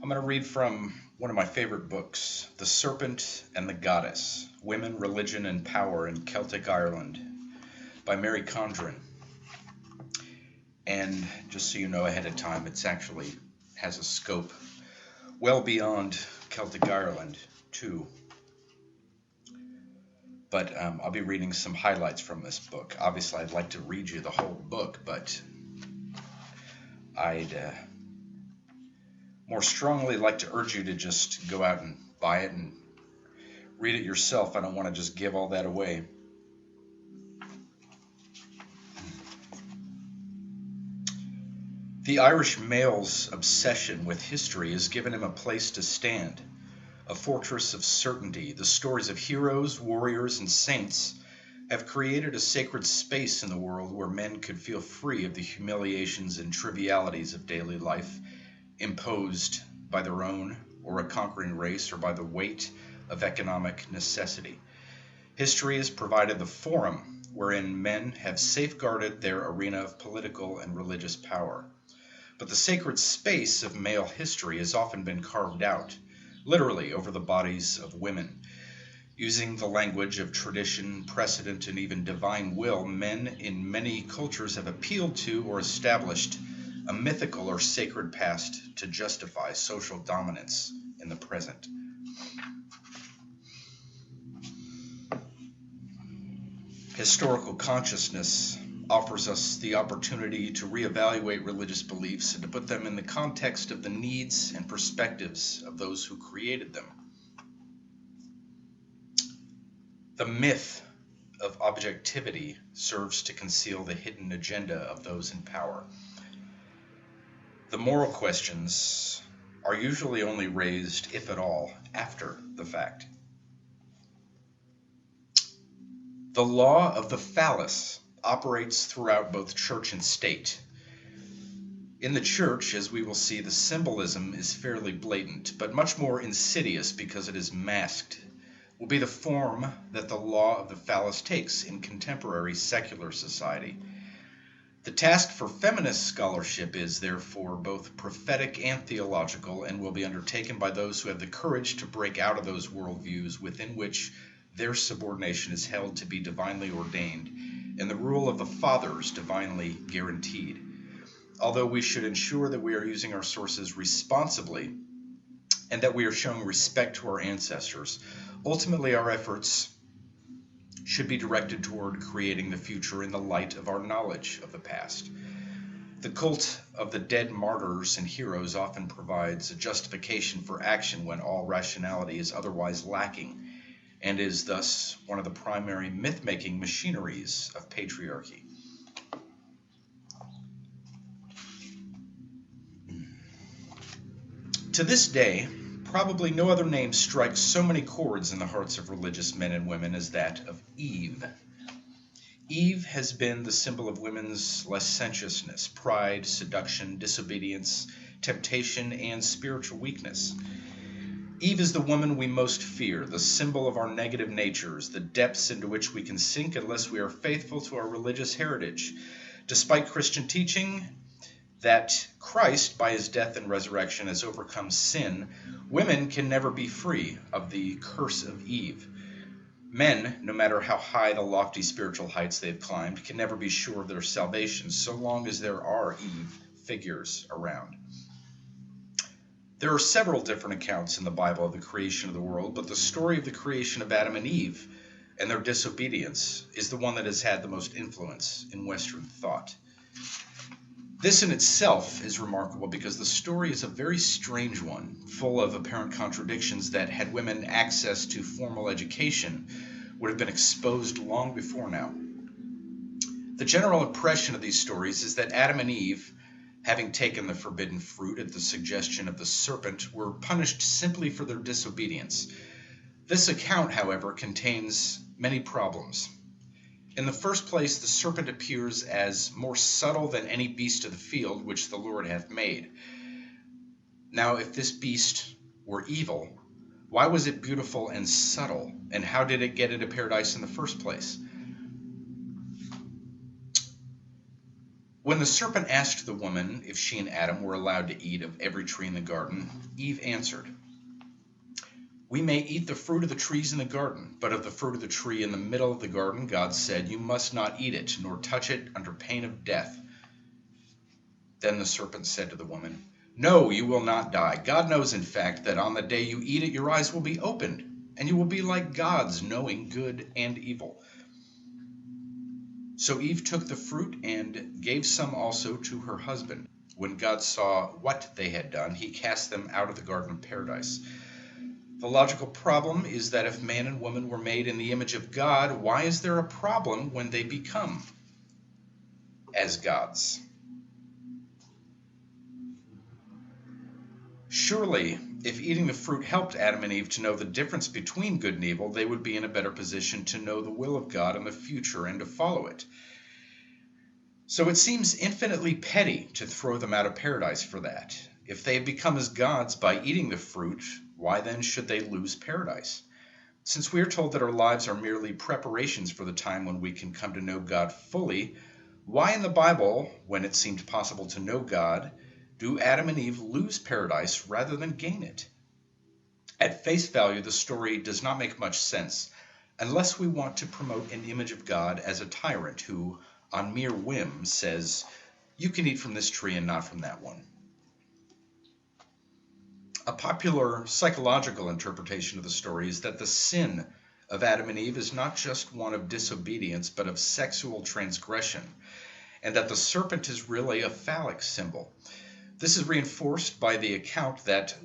I'm going to read from one of my favorite books, The Serpent and the Goddess, Women, Religion, and Power in Celtic Ireland by Mary Condren. And just so you know ahead of time, it's actually has a scope well beyond Celtic Ireland, too. But I'll be reading some highlights from this book. Obviously, I'd like to read you the whole book, but I'd more strongly like to urge you to just go out and buy it and read it yourself. I don't want to just give all that away. The Irish male's obsession with history has given him a place to stand, a fortress of certainty. The stories of heroes, warriors, and saints have created a sacred space in the world where men could feel free of the humiliations and trivialities of daily life, imposed by their own or a conquering race or by the weight of economic necessity. History has provided the forum wherein men have safeguarded their arena of political and religious power. But the sacred space of male history has often been carved out, literally over the bodies of women. Using the language of tradition, precedent, and even divine will, men in many cultures have appealed to or established a mythical or sacred past to justify social dominance in the present. Historical consciousness offers us the opportunity to reevaluate religious beliefs and to put them in the context of the needs and perspectives of those who created them. The myth of objectivity serves to conceal the hidden agenda of those in power. The moral questions are usually only raised, if at all, after the fact. The law of the phallus operates throughout both church and state. In the church, as we will see, the symbolism is fairly blatant, but much more insidious because it is masked, will be the form that the law of the phallus takes in contemporary secular society. The task for feminist scholarship is, therefore, both prophetic and theological, and will be undertaken by those who have the courage to break out of those worldviews within which their subordination is held to be divinely ordained, and the rule of the fathers divinely guaranteed. Although we should ensure that we are using our sources responsibly, and that we are showing respect to our ancestors, ultimately our efforts should be directed toward creating the future in the light of our knowledge of the past. The cult of the dead martyrs and heroes often provides a justification for action when all rationality is otherwise lacking, and is thus one of the primary myth-making machineries of patriarchy. To this day, probably no other name strikes so many chords in the hearts of religious men and women as that of Eve. Eve has been the symbol of women's licentiousness, pride, seduction, disobedience, temptation, and spiritual weakness. Eve is the woman we most fear, the symbol of our negative natures, the depths into which we can sink unless we are faithful to our religious heritage. Despite Christian teaching that Christ, by his death and resurrection, has overcome sin, women can never be free of the curse of Eve. Men, no matter how high the lofty spiritual heights they've climbed, can never be sure of their salvation so long as there are Eve figures around. There are several different accounts in the Bible of the creation of the world, but the story of the creation of Adam and Eve and their disobedience is the one that has had the most influence in Western thought. This in itself is remarkable because the story is a very strange one, full of apparent contradictions that, had women access to formal education, would have been exposed long before now. The general impression of these stories is that Adam and Eve, having taken the forbidden fruit at the suggestion of the serpent, were punished simply for their disobedience. This account, however, contains many problems. In the first place, the serpent appears as more subtle than any beast of the field which the Lord hath made. Now, if this beast were evil, why was it beautiful and subtle, and how did it get into paradise in the first place? When the serpent asked the woman if she and Adam were allowed to eat of every tree in the garden, Eve answered, "We may eat the fruit of the trees in the garden, but of the fruit of the tree in the middle of the garden, God said, 'You must not eat it, nor touch it under pain of death.' Then the serpent said to the woman, 'No, you will not die. God knows, in fact, that on the day you eat it, your eyes will be opened, and you will be like gods, knowing good and evil.' So Eve took the fruit and gave some also to her husband. When God saw what they had done, he cast them out of the Garden of Paradise." The logical problem is that if man and woman were made in the image of God, why is there a problem when they become as gods? Surely, if eating the fruit helped Adam and Eve to know the difference between good and evil, they would be in a better position to know the will of God in the future and to follow it. So it seems infinitely petty to throw them out of paradise for that. If they have become as gods by eating the fruit, why then should they lose paradise? Since we are told that our lives are merely preparations for the time when we can come to know God fully, why in the Bible, when it seemed possible to know God, do Adam and Eve lose paradise rather than gain it? At face value, the story does not make much sense unless we want to promote an image of God as a tyrant who, on mere whim, says, "You can eat from this tree and not from that one." A popular psychological interpretation of the story is that the sin of Adam and Eve is not just one of disobedience, but of sexual transgression, and that the serpent is really a phallic symbol. This is reinforced by the account that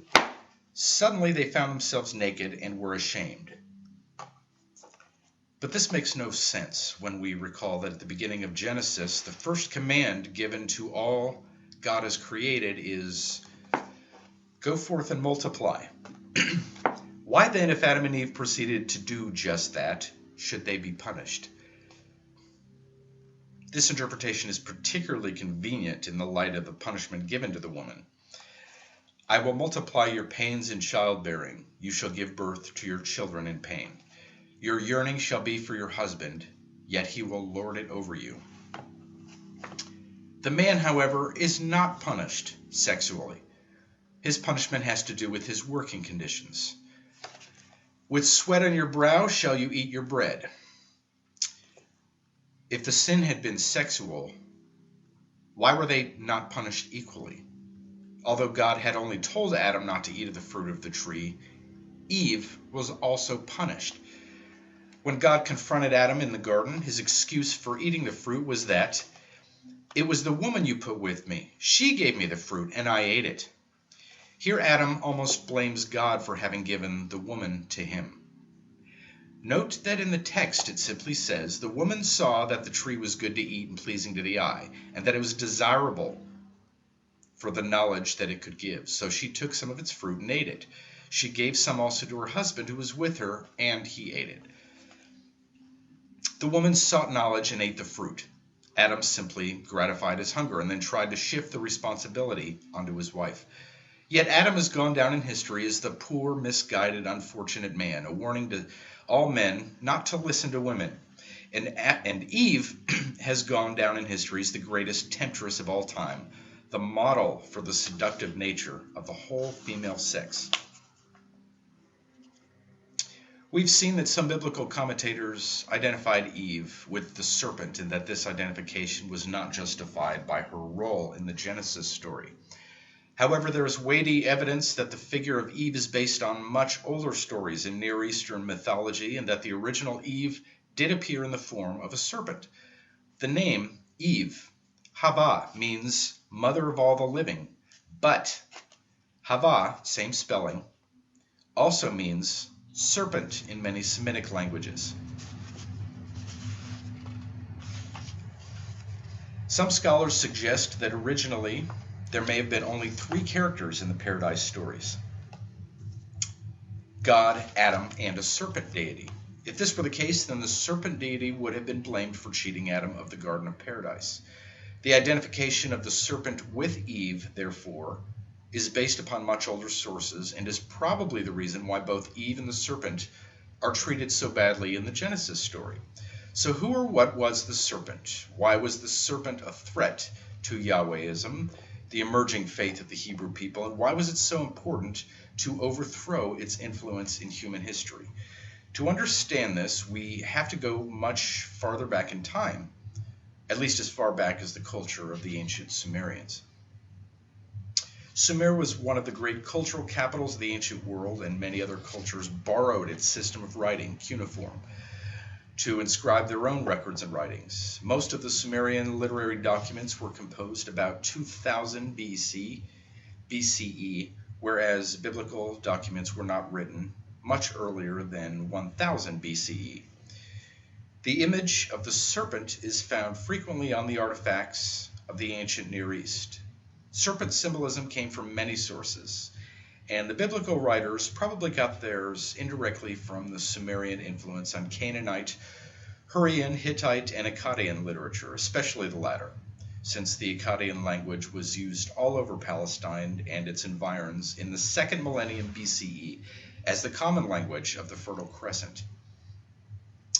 suddenly they found themselves naked and were ashamed. But this makes no sense when we recall that at the beginning of Genesis, the first command given to all God has created is, "Go forth and multiply." Why then, if Adam and Eve proceeded to do just that, should they be punished? This interpretation is particularly convenient in the light of the punishment given to the woman. "I will multiply your pains in childbearing. You shall give birth to your children in pain. Your yearning shall be for your husband, yet he will lord it over you." The man, however, is not punished sexually. His punishment has to do with his working conditions. "With sweat on your brow shall you eat your bread." If the sin had been sexual, why were they not punished equally? Although God had only told Adam not to eat of the fruit of the tree, Eve was also punished. When God confronted Adam in the garden, his excuse for eating the fruit was that, "It was the woman you put with me. She gave me the fruit, and I ate it." Here Adam almost blames God for having given the woman to him. Note that in the text it simply says, "The woman saw that the tree was good to eat and pleasing to the eye, and that it was desirable for the knowledge that it could give. So she took some of its fruit and ate it. She gave some also to her husband who was with her, and he ate it." The woman sought knowledge and ate the fruit. Adam simply gratified his hunger and then tried to shift the responsibility onto his wife. Yet Adam has gone down in history as the poor, misguided, unfortunate man, a warning to all men not to listen to women. And Eve has gone down in history as the greatest temptress of all time, the model for the seductive nature of the whole female sex. We've seen that some biblical commentators identified Eve with the serpent, and that this identification was not justified by her role in the Genesis story. However, there is weighty evidence that the figure of Eve is based on much older stories in Near Eastern mythology, and that the original Eve did appear in the form of a serpent. The name Eve, Hava, means mother of all the living, but Hava, same spelling, also means serpent in many Semitic languages. Some scholars suggest that originally there may have been only 3 characters in the Paradise stories: God, Adam, and a serpent deity. If this were the case, then the serpent deity would have been blamed for cheating Adam of the Garden of Paradise. The identification of the serpent with Eve, therefore, is based upon much older sources and is probably the reason why both Eve and the serpent are treated so badly in the Genesis story. So who or what was the serpent? Why was the serpent a threat to Yahwehism, the emerging faith of the Hebrew people, and why was it so important to overthrow its influence in human history? To understand this, we have to go much farther back in time, at least as far back as the culture of the ancient Sumerians. Sumer was one of the great cultural capitals of the ancient world, and many other cultures borrowed its system of writing, cuneiform, to inscribe their own records and writings. Most of the Sumerian literary documents were composed about 2000 BCE, whereas biblical documents were not written much earlier than 1000 BCE. The image of the serpent is found frequently on the artifacts of the ancient Near East. Serpent symbolism came from many sources, and the biblical writers probably got theirs indirectly from the Sumerian influence on Canaanite, Hurrian, Hittite, and Akkadian literature, especially the latter, since the Akkadian language was used all over Palestine and its environs in the 2nd millennium BCE as the common language of the Fertile Crescent.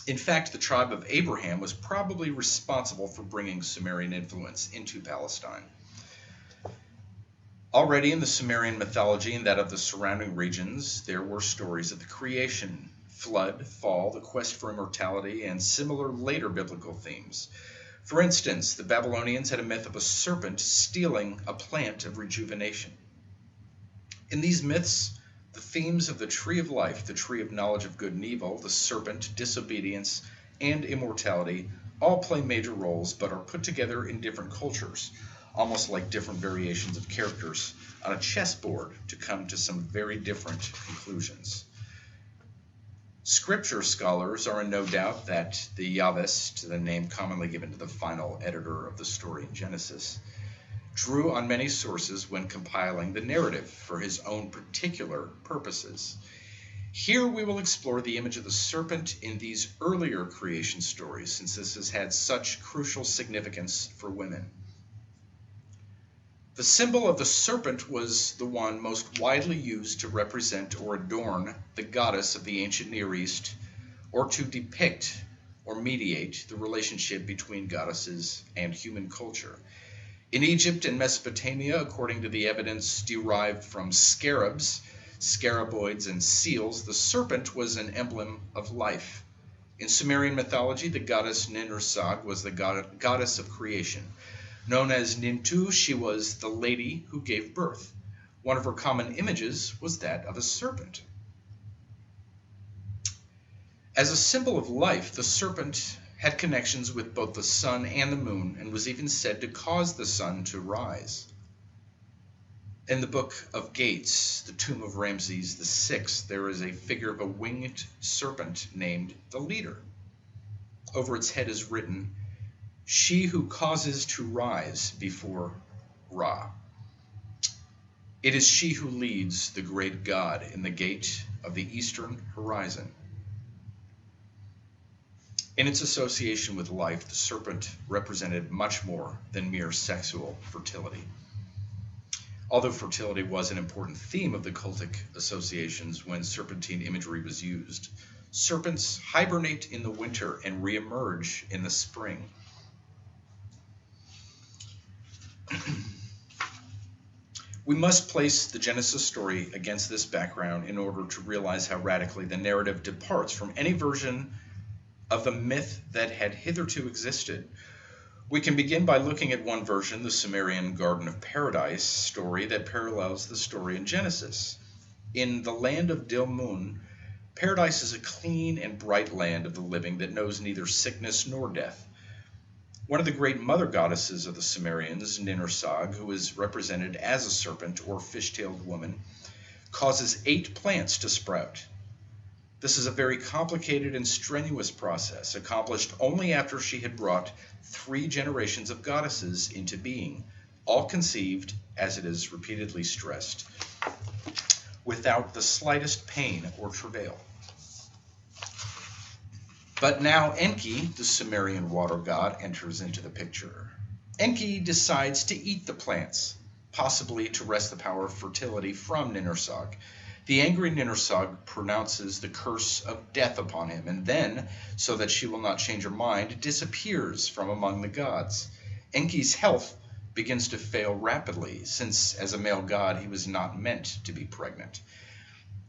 In fact, the tribe of Abraham was probably responsible for bringing Sumerian influence into Palestine. Already in the Sumerian mythology and that of the surrounding regions, there were stories of the creation, flood, fall, the quest for immortality, and similar later biblical themes. For instance, the Babylonians had a myth of a serpent stealing a plant of rejuvenation. In these myths, the themes of the tree of life, the tree of knowledge of good and evil, the serpent, disobedience, and immortality all play major roles but are put together in different cultures, almost like different variations of characters on a chessboard to come to some very different conclusions. Scripture scholars are in no doubt that the Yahwist, the name commonly given to the final editor of the story in Genesis, drew on many sources when compiling the narrative for his own particular purposes. Here we will explore the image of the serpent in these earlier creation stories, since this has had such crucial significance for women. The symbol of the serpent was the one most widely used to represent or adorn the goddess of the ancient Near East, or to depict or mediate the relationship between goddesses and human culture. In Egypt and Mesopotamia, according to the evidence derived from scarabs, scaraboids, and seals, the serpent was an emblem of life. In Sumerian mythology, the goddess Ninursag was the goddess of creation. Known as Nintu, she was the lady who gave birth. One of her common images was that of a serpent. As a symbol of life, the serpent had connections with both the sun and the moon, and was even said to cause the sun to rise. In the Book of Gates, the tomb of Ramses VI, there is a figure of a winged serpent named the Leader. Over its head is written, "She who causes to rise before Ra." It is she who leads the great god in the gate of the eastern horizon. In its association with life, the serpent represented much more than mere sexual fertility. Although fertility was an important theme of the cultic associations when serpentine imagery was used, serpents hibernate in the winter and reemerge in the spring. We must place the Genesis story against this background in order to realize how radically the narrative departs from any version of the myth that had hitherto existed. We can begin by looking at one version, the Sumerian Garden of Paradise story, that parallels the story in Genesis. In the land of Dilmun, paradise is a clean and bright land of the living that knows neither sickness nor death. One of the great mother goddesses of the Sumerians, Ninursag, who is represented as a serpent or fish-tailed woman, causes 8 plants to sprout. This is a very complicated and strenuous process, accomplished only after she had brought 3 generations of goddesses into being, all conceived, as it is repeatedly stressed, without the slightest pain or travail. But now Enki, the Sumerian water god, enters into the picture. Enki decides to eat the plants, possibly to wrest the power of fertility from Ninursag. The angry Ninursag pronounces the curse of death upon him, and then, so that she will not change her mind, disappears from among the gods. Enki's health begins to fail rapidly, since as a male god he was not meant to be pregnant.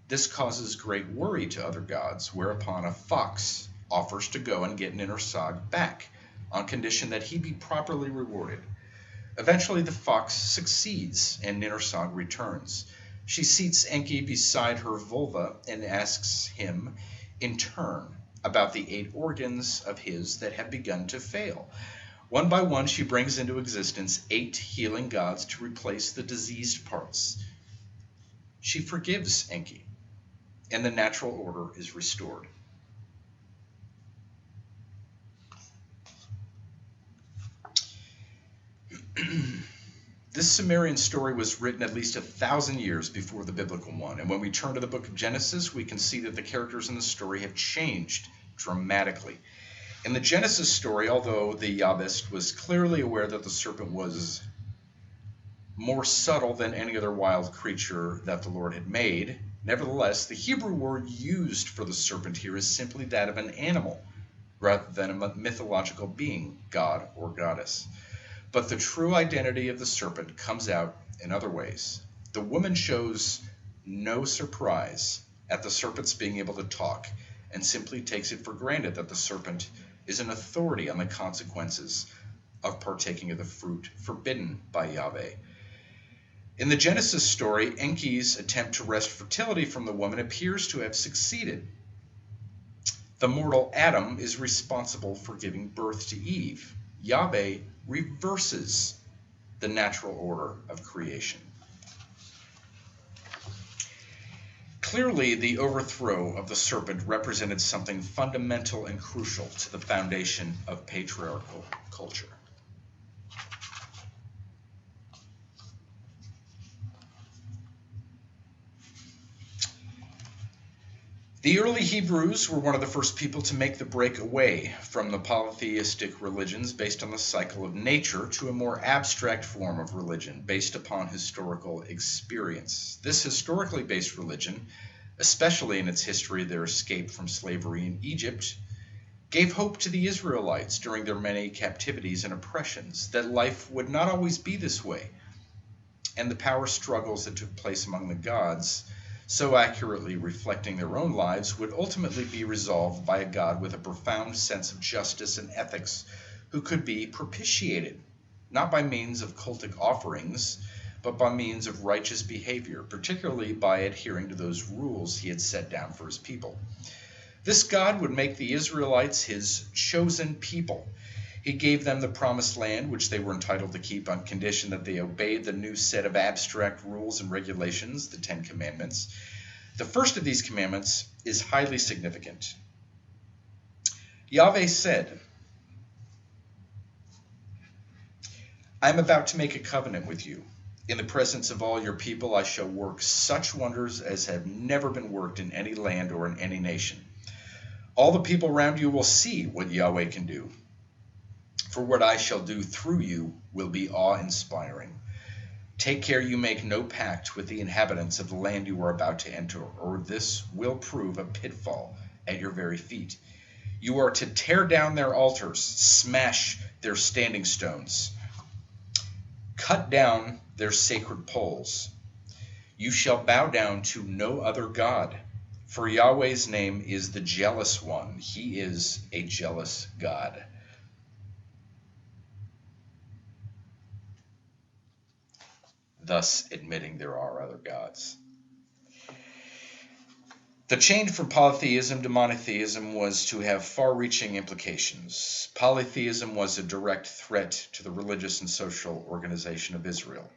This causes great worry to other gods, whereupon a fox offers to go and get Ninursag back, on condition that he be properly rewarded. Eventually the fox succeeds, and Ninursag returns. She seats Enki beside her vulva and asks him, in turn, about the 8 organs of his that have begun to fail. One by one she brings into existence 8 healing gods to replace the diseased parts. She forgives Enki, and the natural order is restored. This Sumerian story was written at least 1,000 years before the biblical one, and when we turn to the book of Genesis, we can see that the characters in the story have changed dramatically. In the Genesis story, although the Yahwist was clearly aware that the serpent was more subtle than any other wild creature that the Lord had made, nevertheless, the Hebrew word used for the serpent here is simply that of an animal, rather than a mythological being, god or goddess. But the true identity of the serpent comes out in other ways. The woman shows no surprise at the serpent's being able to talk, and simply takes it for granted that the serpent is an authority on the consequences of partaking of the fruit forbidden by Yahweh. In the Genesis story, Enki's attempt to wrest fertility from the woman appears to have succeeded. The mortal Adam is responsible for giving birth to Eve. Yahweh reverses the natural order of creation. Clearly, the overthrow of the serpent represented something fundamental and crucial to the foundation of patriarchal culture. The early Hebrews were one of the first people to make the break away from the polytheistic religions based on the cycle of nature to a more abstract form of religion based upon historical experience. This historically based religion, especially in its history of their escape from slavery in Egypt, gave hope to the Israelites during their many captivities and oppressions that life would not always be this way, and the power struggles that took place among the gods, so accurately reflecting their own lives, would ultimately be resolved by a God with a profound sense of justice and ethics who could be propitiated, not by means of cultic offerings, but by means of righteous behavior, particularly by adhering to those rules he had set down for his people. This God would make the Israelites his chosen people. He gave them the promised land, which they were entitled to keep on condition that they obeyed the new set of abstract rules and regulations, the 10 Commandments. The first of these commandments is highly significant. Yahweh said, "I am about to make a covenant with you. In the presence of all your people I shall work such wonders as have never been worked in any land or in any nation. All the people around you will see what Yahweh can do. For what I shall do through you will be awe-inspiring. Take care you make no pact with the inhabitants of the land you are about to enter, or this will prove a pitfall at your very feet. You are to tear down their altars, smash their standing stones, cut down their sacred poles. You shall bow down to no other God, for Yahweh's name is the Jealous One. He is a jealous God." Thus admitting there are other gods. The change from polytheism to monotheism was to have far-reaching implications. Polytheism was a direct threat to the religious and social organization of Israel.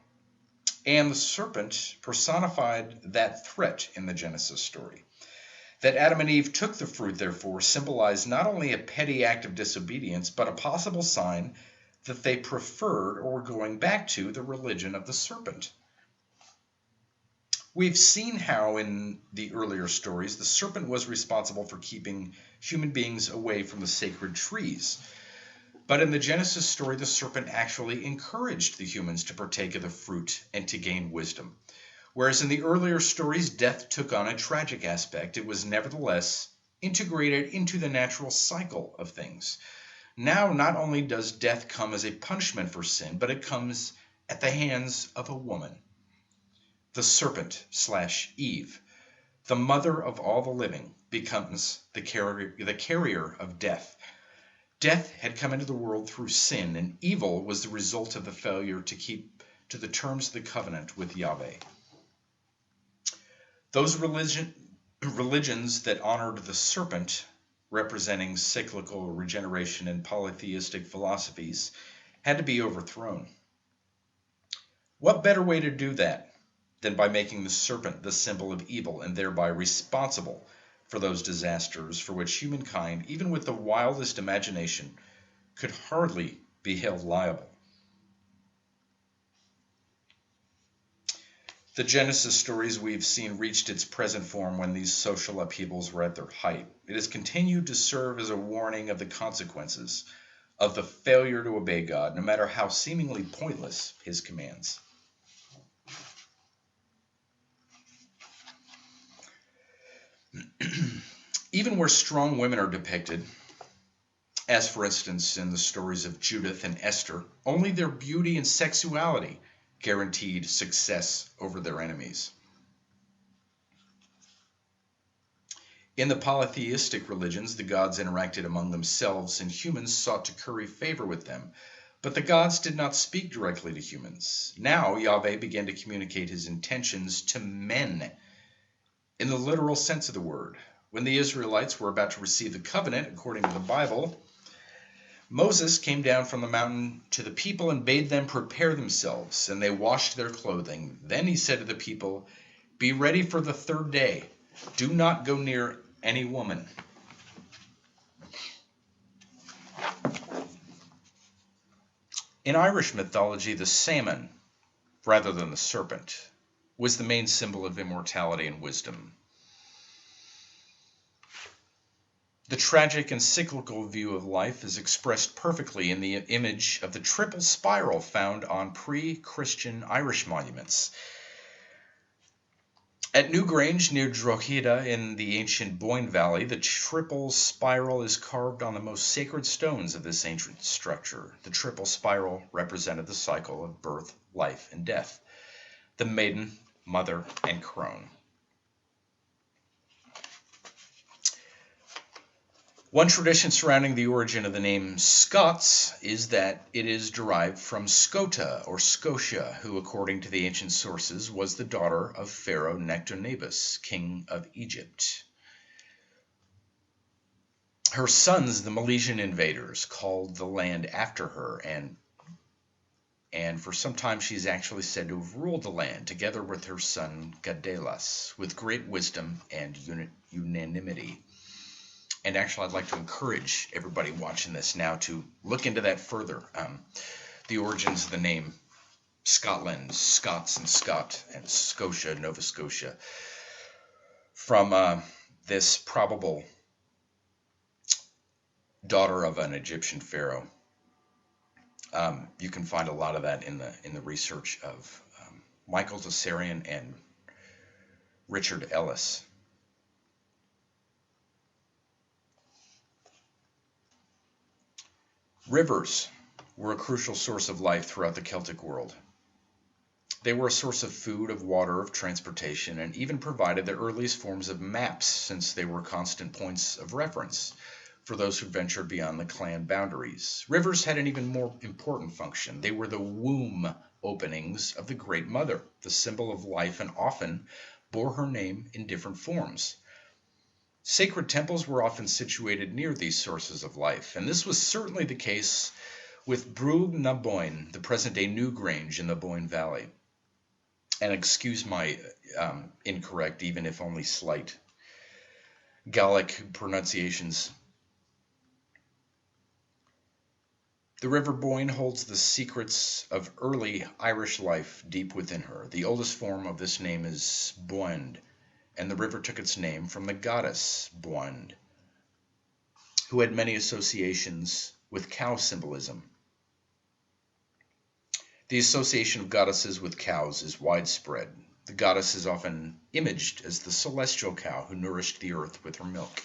And the serpent personified that threat in the Genesis story. That Adam and Eve took the fruit, therefore, symbolized not only a petty act of disobedience, but a possible sign that they preferred or were going back to the religion of the serpent. We've seen how in the earlier stories the serpent was responsible for keeping human beings away from the sacred trees. But in the Genesis story, the serpent actually encouraged the humans to partake of the fruit and to gain wisdom. Whereas in the earlier stories, death took on a tragic aspect, it was nevertheless integrated into the natural cycle of things. Now, not only does death come as a punishment for sin, but it comes at the hands of a woman, the serpent/Eve, the mother of all the living, becomes the carrier of death. Death had come into the world through sin, and evil was the result of the failure to keep to the terms of the covenant with Yahweh. Those religions that honored the serpent, representing cyclical regeneration and polytheistic philosophies, had to be overthrown. What better way to do that than by making the serpent the symbol of evil and thereby responsible for those disasters for which humankind, even with the wildest imagination, could hardly be held liable? The Genesis stories we've seen reached its present form when these social upheavals were at their height. It has continued to serve as a warning of the consequences of the failure to obey God, no matter how seemingly pointless his commands. Even where strong women are depicted, as for instance in the stories of Judith and Esther, only their beauty and sexuality guaranteed success over their enemies. In the polytheistic religions, the gods interacted among themselves, and humans sought to curry favor with them. But the gods did not speak directly to humans. Now Yahweh began to communicate his intentions to men, in the literal sense of the word. When the Israelites were about to receive the covenant, according to the Bible, Moses came down from the mountain to the people and bade them prepare themselves, and they washed their clothing. Then he said to the people, "Be ready for the third day. Do not go near any woman." In Irish mythology, the salmon, rather than the serpent, was the main symbol of immortality and wisdom. The tragic and cyclical view of life is expressed perfectly in the image of the triple spiral found on pre-Christian Irish monuments. At Newgrange, near Drogheda in the ancient Boyne Valley, the triple spiral is carved on the most sacred stones of this ancient structure. The triple spiral represented the cycle of birth, life, and death, the maiden, mother, and crone. One tradition surrounding the origin of the name Scots is that it is derived from Scota or Scotia, who, according to the ancient sources, was the daughter of Pharaoh Nectanebus, king of Egypt. Her sons, the Milesian invaders, called the land after her, and for some time she is actually said to have ruled the land, together with her son Gadelas, with great wisdom and unanimity. And actually, I'd like to encourage everybody watching this now to look into that further. The origins of the name Scotland, Scots and Scot, and Scotia, Nova Scotia, from this probable daughter of an Egyptian pharaoh. You can find a lot of that in the research of Michael Tessarian and Richard Ellis. Rivers were a crucial source of life throughout the Celtic world. They were a source of food, of water, of transportation, and even provided the earliest forms of maps, since they were constant points of reference for those who ventured beyond the clan boundaries. Rivers had an even more important function. They were the womb openings of the Great Mother, the symbol of life, and often bore her name in different forms. Sacred temples were often situated near these sources of life, and this was certainly the case with Brugh na Boyne, the present-day Newgrange in the Boyne Valley. And excuse my incorrect, even if only slight, Gaelic pronunciations. The River Boyne holds the secrets of early Irish life deep within her. The oldest form of this name is Boyne, and the river took its name from the goddess Boyne, who had many associations with cow symbolism. The association of goddesses with cows is widespread. The goddess is often imaged as the celestial cow who nourished the earth with her milk.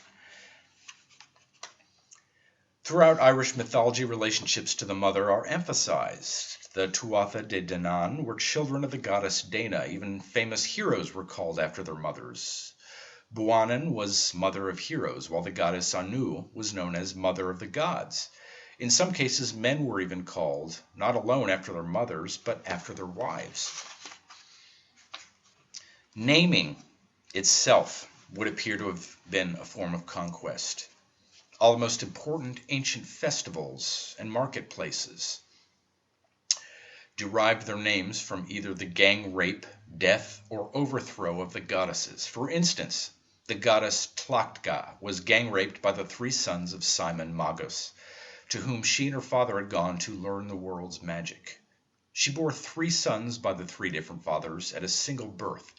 Throughout Irish mythology, relationships to the mother are emphasized. The Tuatha De Danann were children of the goddess Dana. Even famous heroes were called after their mothers. Buanan was mother of heroes, while the goddess Anu was known as mother of the gods. In some cases, men were even called, not alone after their mothers, but after their wives. Naming itself would appear to have been a form of conquest. All the most important ancient festivals and marketplaces derived their names from either the gang rape, death, or overthrow of the goddesses. For instance, the goddess Tlachtga was gang raped by the 3 sons of Simon Magus, to whom she and her father had gone to learn the world's magic. She bore 3 sons by the 3 different fathers at a single birth,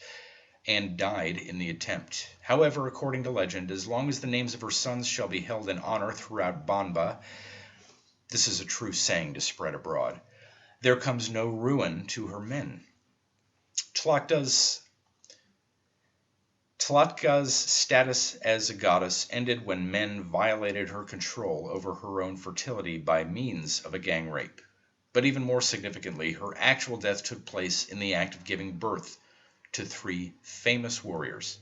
and died in the attempt. However, according to legend, as long as the names of her sons shall be held in honor throughout Banba, this is a true saying to spread abroad, there comes no ruin to her men. Tlachtga's status as a goddess ended when men violated her control over her own fertility by means of a gang rape. But even more significantly, her actual death took place in the act of giving birth to 3 famous warriors.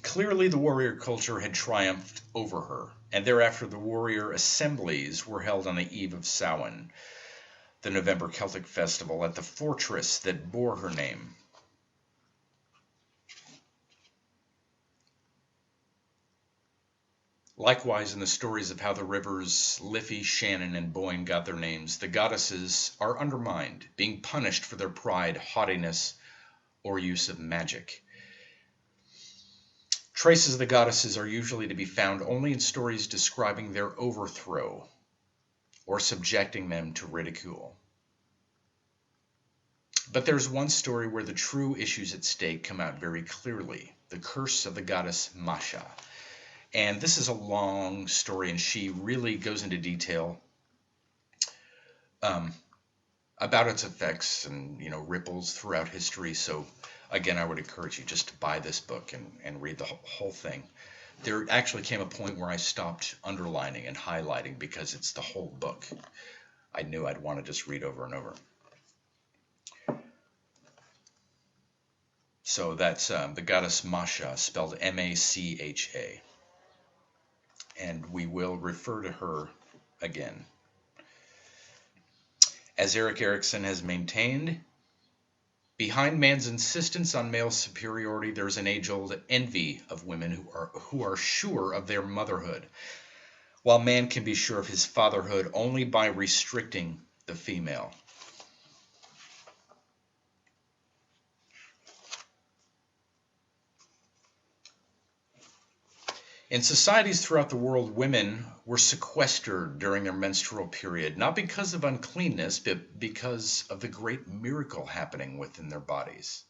Clearly, the warrior culture had triumphed over her, and thereafter the warrior assemblies were held on the eve of Samhain, the November Celtic festival, at the fortress that bore her name. Likewise, in the stories of how the rivers Liffey, Shannon, and Boyne got their names, the goddesses are undermined, being punished for their pride, haughtiness, or use of magic. Traces of the goddesses are usually to be found only in stories describing their overthrow or subjecting them to ridicule. But there's one story where the true issues at stake come out very clearly, the curse of the goddess Masha. And this is a long story, and she really goes into detail about its effects and ripples throughout history. So again, I would encourage you just to buy this book and read the whole thing. There actually came a point where I stopped underlining and highlighting because it's the whole book. I knew I'd want to just read over and over. So that's the goddess Masha, spelled M-A-C-H-A. And we will refer to her again. As Erik Erikson has maintained, behind man's insistence on male superiority, there's an age-old envy of women who are sure of their motherhood, while man can be sure of his fatherhood only by restricting the female. In societies throughout the world, women were sequestered during their menstrual period, not because of uncleanness, but because of the great miracle happening within their bodies.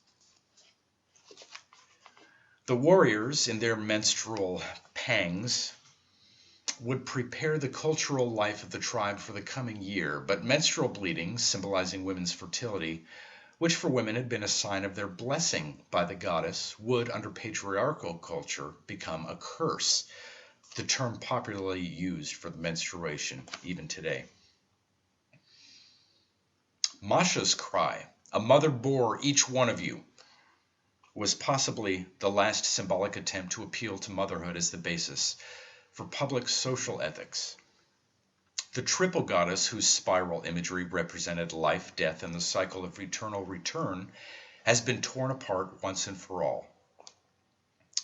The warriors, in their menstrual pangs, would prepare the cultural life of the tribe for the coming year, but menstrual bleeding, symbolizing women's fertility, which for women had been a sign of their blessing by the goddess, would, under patriarchal culture, become a curse, the term popularly used for the menstruation even today. Masha's cry, "A mother bore each one of you," was possibly the last symbolic attempt to appeal to motherhood as the basis for public social ethics. The triple goddess, whose spiral imagery represented life, death, and the cycle of eternal return, has been torn apart once and for all.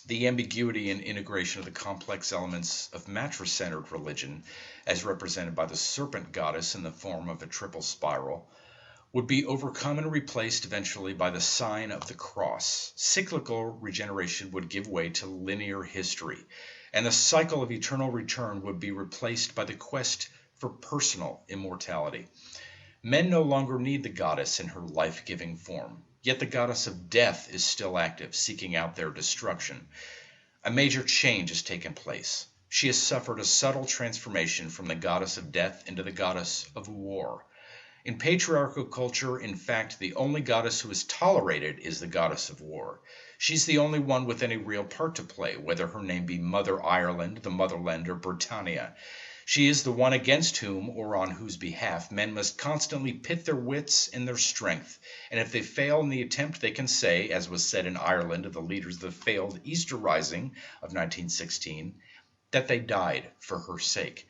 The ambiguity and integration of the complex elements of mattress-centered religion, as represented by the serpent goddess in the form of a triple spiral, would be overcome and replaced eventually by the sign of the cross. Cyclical regeneration would give way to linear history, and the cycle of eternal return would be replaced by the quest for personal immortality. Men no longer need the goddess in her life-giving form, yet the goddess of death is still active, seeking out their destruction. A major change has taken place. She has suffered a subtle transformation from the goddess of death into the goddess of war. In patriarchal culture, in fact, the only goddess who is tolerated is the goddess of war. She's the only one with any real part to play, whether her name be Mother Ireland, the Motherland, or Britannia. She is the one against whom, or on whose behalf, men must constantly pit their wits and their strength, and if they fail in the attempt, they can say, as was said in Ireland of the leaders of the failed Easter Rising of 1916, that they died for her sake.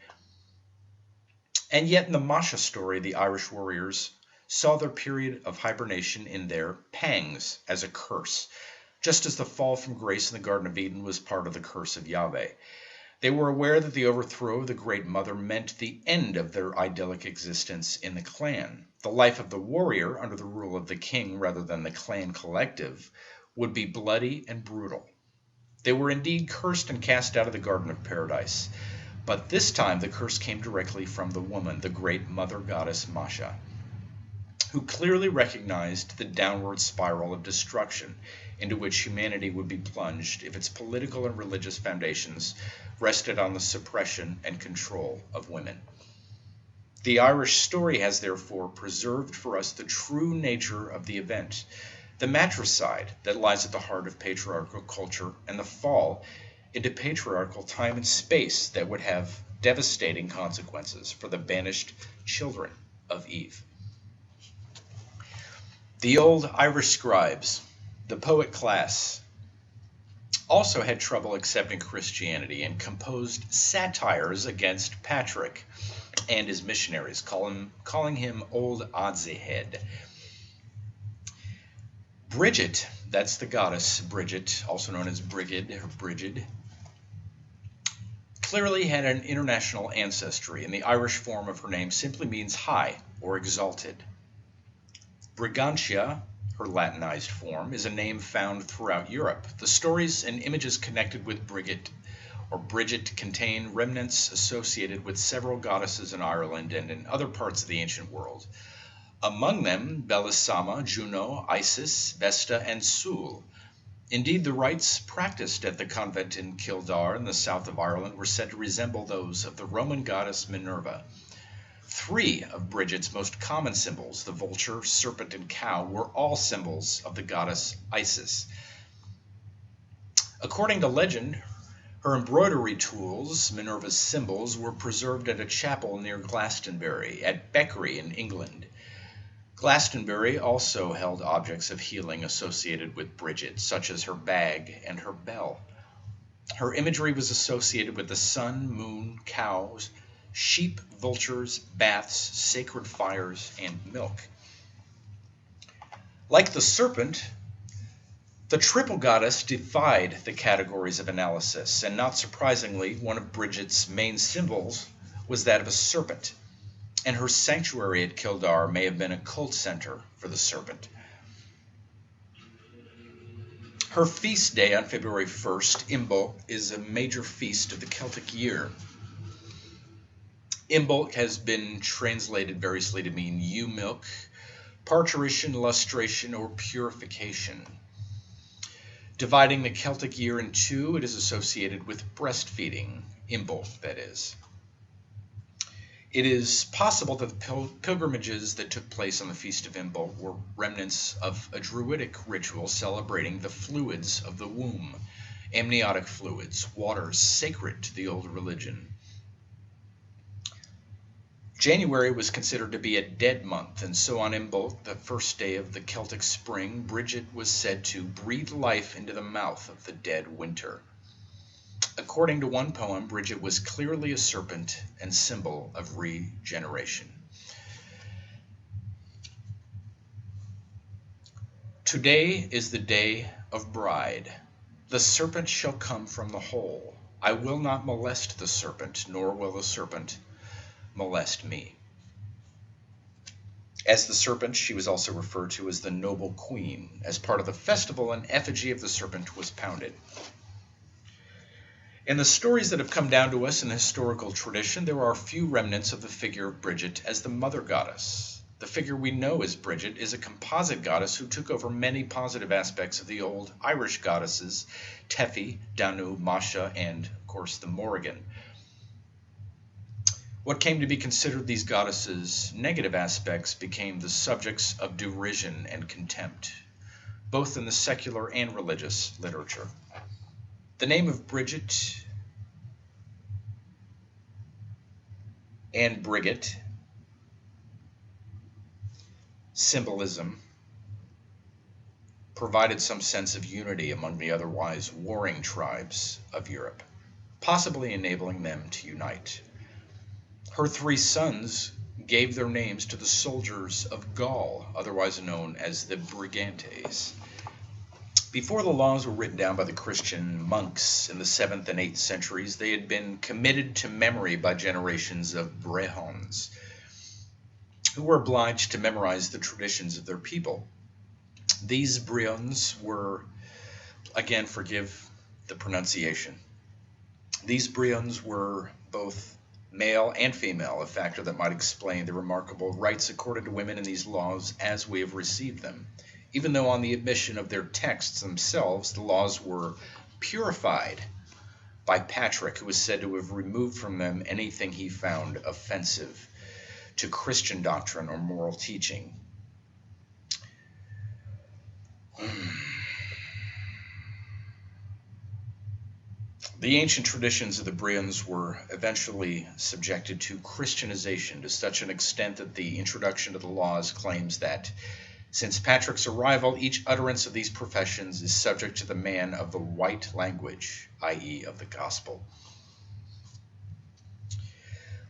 And yet in the Masha story, the Irish warriors saw their period of hibernation in their pangs as a curse, just as the fall from grace in the Garden of Eden was part of the curse of Yahweh. They were aware that the overthrow of the Great Mother meant the end of their idyllic existence in the clan. The life of the warrior, under the rule of the king rather than the clan collective, would be bloody and brutal. They were indeed cursed and cast out of the Garden of Paradise. But this time the curse came directly from the woman, the great mother goddess Masha, who clearly recognized the downward spiral of destruction into which humanity would be plunged if its political and religious foundations rested on the suppression and control of women. The Irish story has therefore preserved for us the true nature of the event, the matricide that lies at the heart of patriarchal culture, and the fall into patriarchal time and space that would have devastating consequences for the banished children of Eve. The old Irish scribes, the poet class, also had trouble accepting Christianity and composed satires against Patrick and his missionaries, calling him Old Odds-a-Head. Bridget, that's the goddess Bridget, also known as Brigid or Brigid, clearly had an international ancestry, and the Irish form of her name simply means high or exalted. Brigantia, her Latinized form, is a name found throughout Europe. The stories and images connected with Brigid or Bridget contain remnants associated with several goddesses in Ireland and in other parts of the ancient world. Among them, Belisama, Juno, Isis, Vesta, and Sul. Indeed, the rites practiced at the convent in Kildare in the south of Ireland were said to resemble those of the Roman goddess Minerva. 3 of Bridget's most common symbols, the vulture, serpent, and cow, were all symbols of the goddess Isis. According to legend, her embroidery tools, Minerva's symbols, were preserved at a chapel near Glastonbury, at Beckery in England. Glastonbury also held objects of healing associated with Bridget, such as her bag and her bell. Her imagery was associated with the sun, moon, cows, sheep, vultures, baths, sacred fires, and milk. Like the serpent, the triple goddess defied the categories of analysis, and not surprisingly, one of Bridget's main symbols was that of a serpent, and her sanctuary at Kildare may have been a cult center for the serpent. Her feast day on February 1st, Imbolc, is a major feast of the Celtic year. Imbolc has been translated variously to mean ewe milk, parturition, lustration, or purification. Dividing the Celtic year in two, it is associated with breastfeeding, Imbolc that is. It is possible that the pilgrimages that took place on the Feast of Imbolc were remnants of a Druidic ritual celebrating the fluids of the womb, amniotic fluids, waters sacred to the old religion. January was considered to be a dead month, and so on Imbolc, the first day of the Celtic spring, Bridget was said to breathe life into the mouth of the dead winter. According to one poem, Bridget was clearly a serpent and symbol of regeneration. Today is the day of bride. The serpent shall come from the hole. I will not molest the serpent, nor will the serpent molest me. As the serpent, she was also referred to as the noble queen. As part of the festival, an effigy of the serpent was pounded. In the stories that have come down to us in the historical tradition, there are few remnants of the figure of Bridget as the mother goddess. The figure we know as Bridget is a composite goddess who took over many positive aspects of the old Irish goddesses, Tefi, Danu, Masha, and, of course, the Morrigan. What came to be considered these goddesses' negative aspects became the subjects of derision and contempt, both in the secular and religious literature. The name of Bridget and Brigit, Symbolism, provided some sense of unity among the otherwise warring tribes of Europe, possibly enabling them to unite. Her 3 sons gave their names to the soldiers of Gaul, otherwise known as the Brigantes. Before the laws were written down by the Christian monks in the 7th and 8th centuries, they had been committed to memory by generations of Brehons, who were obliged to memorize the traditions of their people. These Brehons were, again, forgive the pronunciation, these Brehons were both male and female, a factor that might explain the remarkable rights accorded to women in these laws as we have received them, even though on the admission of their texts themselves, the laws were purified by Patrick, who was said to have removed from them anything he found offensive to Christian doctrine or moral teaching. The ancient traditions of the Brehons were eventually subjected to Christianization to such an extent that the introduction of the laws claims that since Patrick's arrival, each utterance of these professions is subject to the man of the white language, i.e. of the gospel.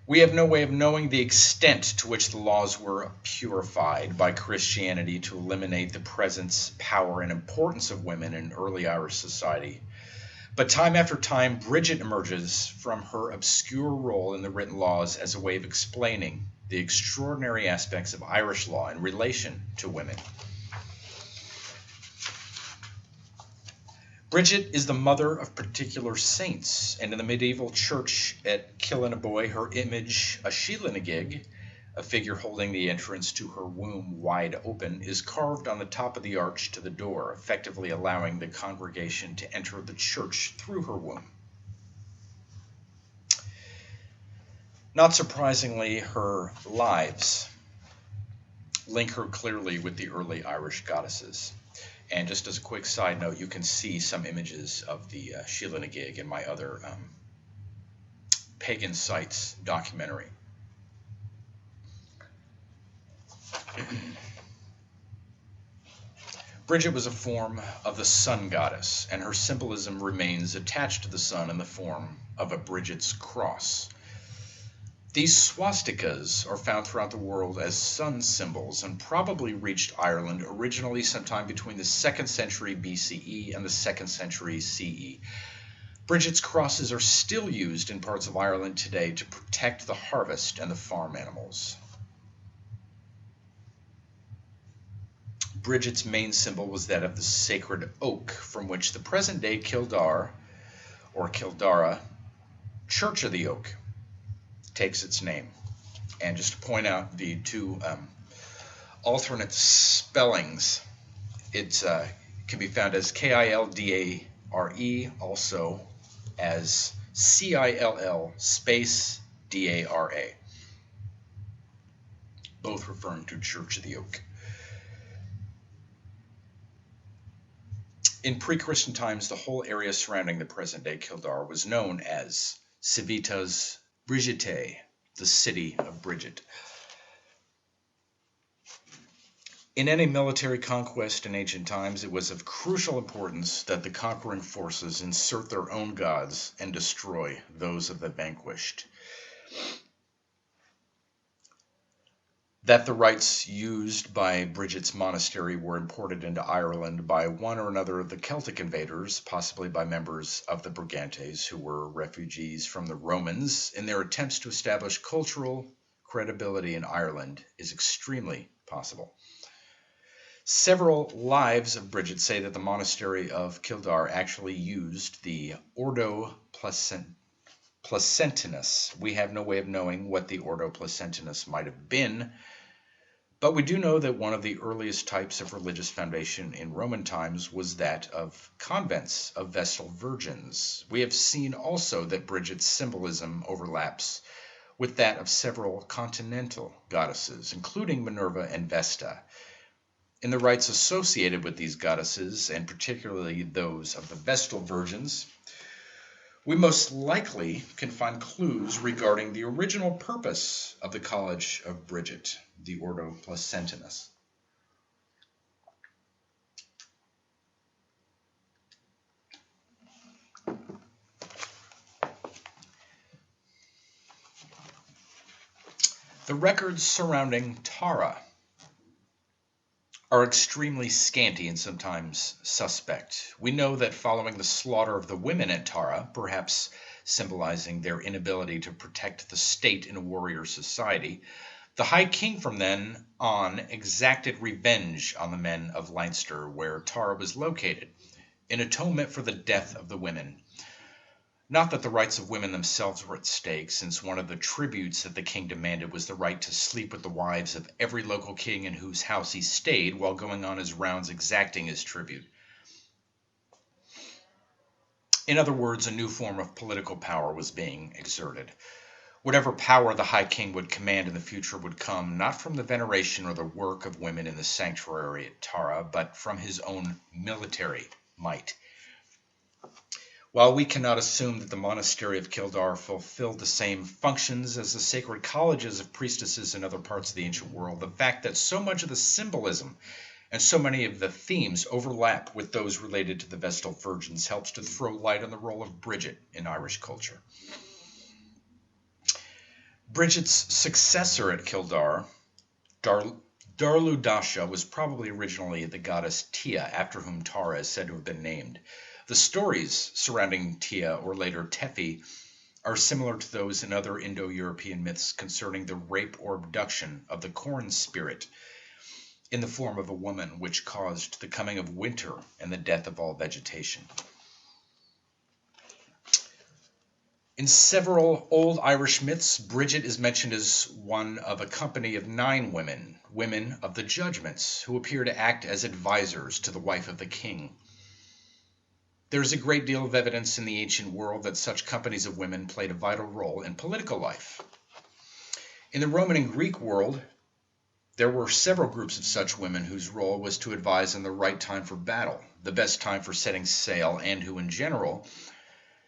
We have no way of knowing the extent to which the laws were purified by Christianity to eliminate the presence, power, and importance of women in early Irish society. But time after time, Brigit emerges from her obscure role in the written laws as a way of explaining the extraordinary aspects of Irish law in relation to women. Brigit is the mother of particular saints, and in the medieval church at Killinaboy, her image, a Sheelanigig, a figure holding the entrance to her womb wide open, is carved on the top of the arch to the door, effectively allowing the congregation to enter the church through her womb. Not surprisingly, her lives link her clearly with the early Irish goddesses. And just as a quick side note, you can see some images of the Sheelanigig in my other Pagan Sites documentary. Brigit was a form of the sun goddess, and her symbolism remains attached to the sun in the form of a Brigit's cross. These swastikas are found throughout the world as sun symbols and probably reached Ireland originally sometime between the 2nd century BCE and the 2nd century CE. Brigit's crosses are still used in parts of Ireland today to protect the harvest and the farm animals. Brigit's main symbol was that of the sacred oak, from which the present-day Kildare, or Kildara, Church of the Oak, takes its name. And just to point out the 2 alternate spellings, it can be found as Kildare, also as Cill space Dara, both referring to Church of the Oak. In pre-Christian times, the whole area surrounding the present-day Kildare was known as Civitas Brigitae, the city of Brigit. In any military conquest in ancient times, it was of crucial importance that the conquering forces insert their own gods and destroy those of the vanquished. That the rites used by Brigit's monastery were imported into Ireland by one or another of the Celtic invaders, possibly by members of the Brigantes, who were refugees from the Romans, in their attempts to establish cultural credibility in Ireland, is extremely possible. Several lives of Brigit say that the monastery of Kildare actually used the Ordo Placentinus. We have no way of knowing what the Ordo Placentinus might have been, but we do know that one of the earliest types of religious foundation in Roman times was that of convents of Vestal virgins. We have seen also that Brigit's symbolism overlaps with that of several continental goddesses, including Minerva and Vesta. In the rites associated with these goddesses, and particularly those of the Vestal virgins, We most likely can find clues regarding the original purpose of the College of Bridget, the Ordo Placentinus. The records surrounding Tara are extremely scanty and sometimes suspect. We know that following the slaughter of the women at Tara, perhaps symbolizing their inability to protect the state in a warrior society, the High King from then on exacted revenge on the men of Leinster, where Tara was located, in atonement for the death of the women. Not that the rights of women themselves were at stake, since one of the tributes that the king demanded was the right to sleep with the wives of every local king in whose house he stayed while going on his rounds exacting his tribute. In other words, a new form of political power was being exerted. Whatever power the High King would command in the future would come not from the veneration or the work of women in the sanctuary at Tara, but from his own military might. While we cannot assume that the monastery of Kildare fulfilled the same functions as the sacred colleges of priestesses in other parts of the ancient world, the fact that so much of the symbolism and so many of the themes overlap with those related to the Vestal Virgins helps to throw light on the role of Bridget in Irish culture. Bridget's successor at Kildare, Darludasha, was probably originally the goddess Tia, after whom Tara is said to have been named. The stories surrounding Tia, or later Tefi, are similar to those in other Indo-European myths concerning the rape or abduction of the corn spirit in the form of a woman, which caused the coming of winter and the death of all vegetation. In several old Irish myths, Bridget is mentioned as one of a company of 9 women, women of the judgments, who appear to act as advisors to the wife of the king. There is a great deal of evidence in the ancient world that such companies of women played a vital role in political life. In the Roman and Greek world, there were several groups of such women whose role was to advise on the right time for battle, the best time for setting sail, and who, in general,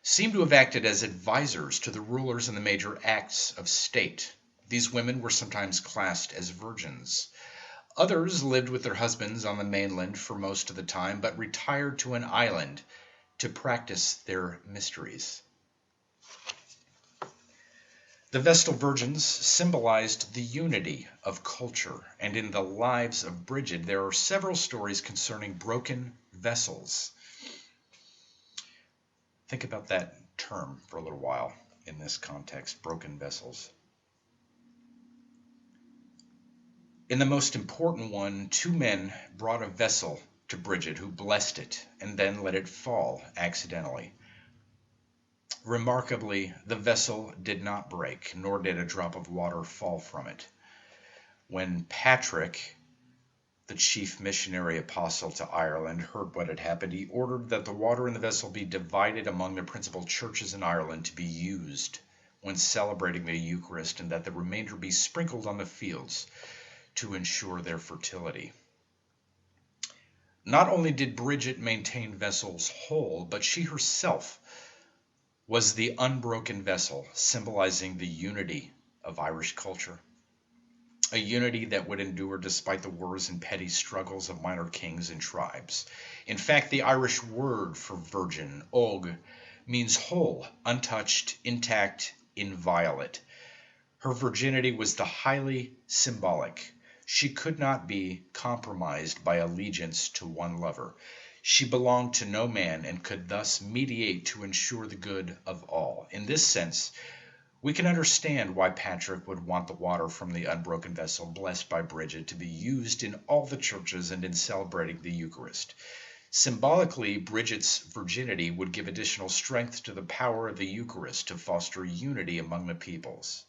seem to have acted as advisors to the rulers in the major acts of state. These women were sometimes classed as virgins. Others lived with their husbands on the mainland for most of the time, but retired to an island to practice their mysteries. The Vestal Virgins symbolized the unity of culture, and in the lives of Bridget there are several stories concerning broken vessels. Think about that term for a little while in this context, broken vessels. In the most important one, 2 men brought a vessel to Bridget, who blessed it and then let it fall accidentally. Remarkably, the vessel did not break, nor did a drop of water fall from it. When Patrick, the chief missionary apostle to Ireland, heard what had happened, he ordered that the water in the vessel be divided among the principal churches in Ireland to be used when celebrating the Eucharist, and that the remainder be sprinkled on the fields to ensure their fertility. Not only did Bridget maintain vessels whole, but she herself was the unbroken vessel, symbolizing the unity of Irish culture. A unity that would endure despite the wars and petty struggles of minor kings and tribes. In fact, the Irish word for virgin, og, means whole, untouched, intact, inviolate. Her virginity was the highly symbolic. She could not be compromised by allegiance to one lover. She belonged to no man and could thus mediate to ensure the good of all. In this sense, we can understand why Patrick would want the water from the unbroken vessel blessed by Bridget to be used in all the churches and in celebrating the Eucharist. Symbolically, Bridget's virginity would give additional strength to the power of the Eucharist to foster unity among the peoples.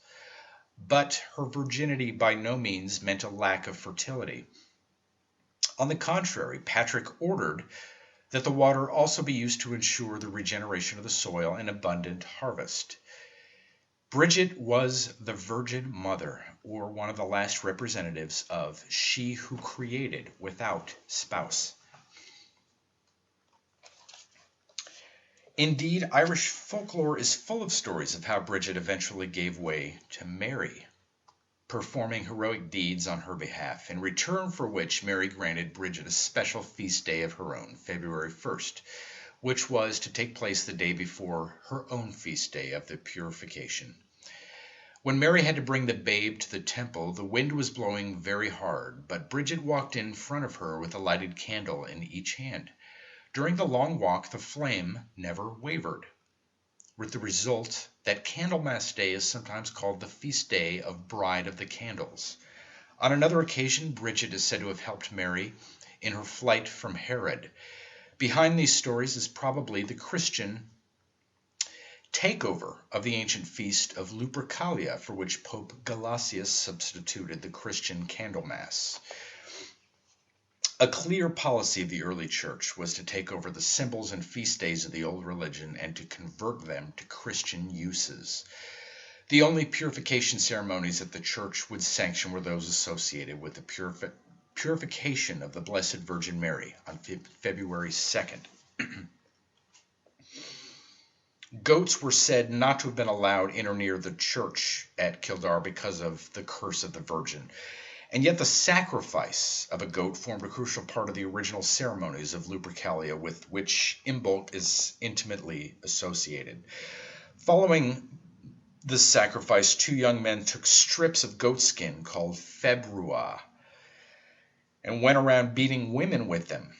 But her virginity by no means meant a lack of fertility. On the contrary, Patrick ordered that the water also be used to ensure the regeneration of the soil and abundant harvest. Bridget was the Virgin Mother, or one of the last representatives of she who created without spouse. Indeed, Irish folklore is full of stories of how Bridget eventually gave way to Mary, performing heroic deeds on her behalf, in return for which Mary granted Bridget a special feast day of her own, February 1st, which was to take place the day before her own feast day of the Purification. When Mary had to bring the babe to the temple, the wind was blowing very hard, but Bridget walked in front of her with a lighted candle in each hand. During the long walk, the flame never wavered, with the result that Candlemas Day is sometimes called the feast day of Bride of the Candles. On another occasion, Bridget is said to have helped Mary in her flight from Herod. Behind these stories is probably the Christian takeover of the ancient feast of Lupercalia, for which Pope Gelasius substituted the Christian Candlemas. A clear policy of the early church was to take over the symbols and feast days of the old religion and to convert them to Christian uses. The only purification ceremonies that the church would sanction were those associated with the purification of the Blessed Virgin Mary on February 2nd. Goats were said not to have been allowed in or near the church at Kildare because of the curse of the Virgin. And yet the sacrifice of a goat formed a crucial part of the original ceremonies of Lupercalia, with which Imbolc is intimately associated. Following this sacrifice, two young men took strips of goat skin called februa and went around beating women with them,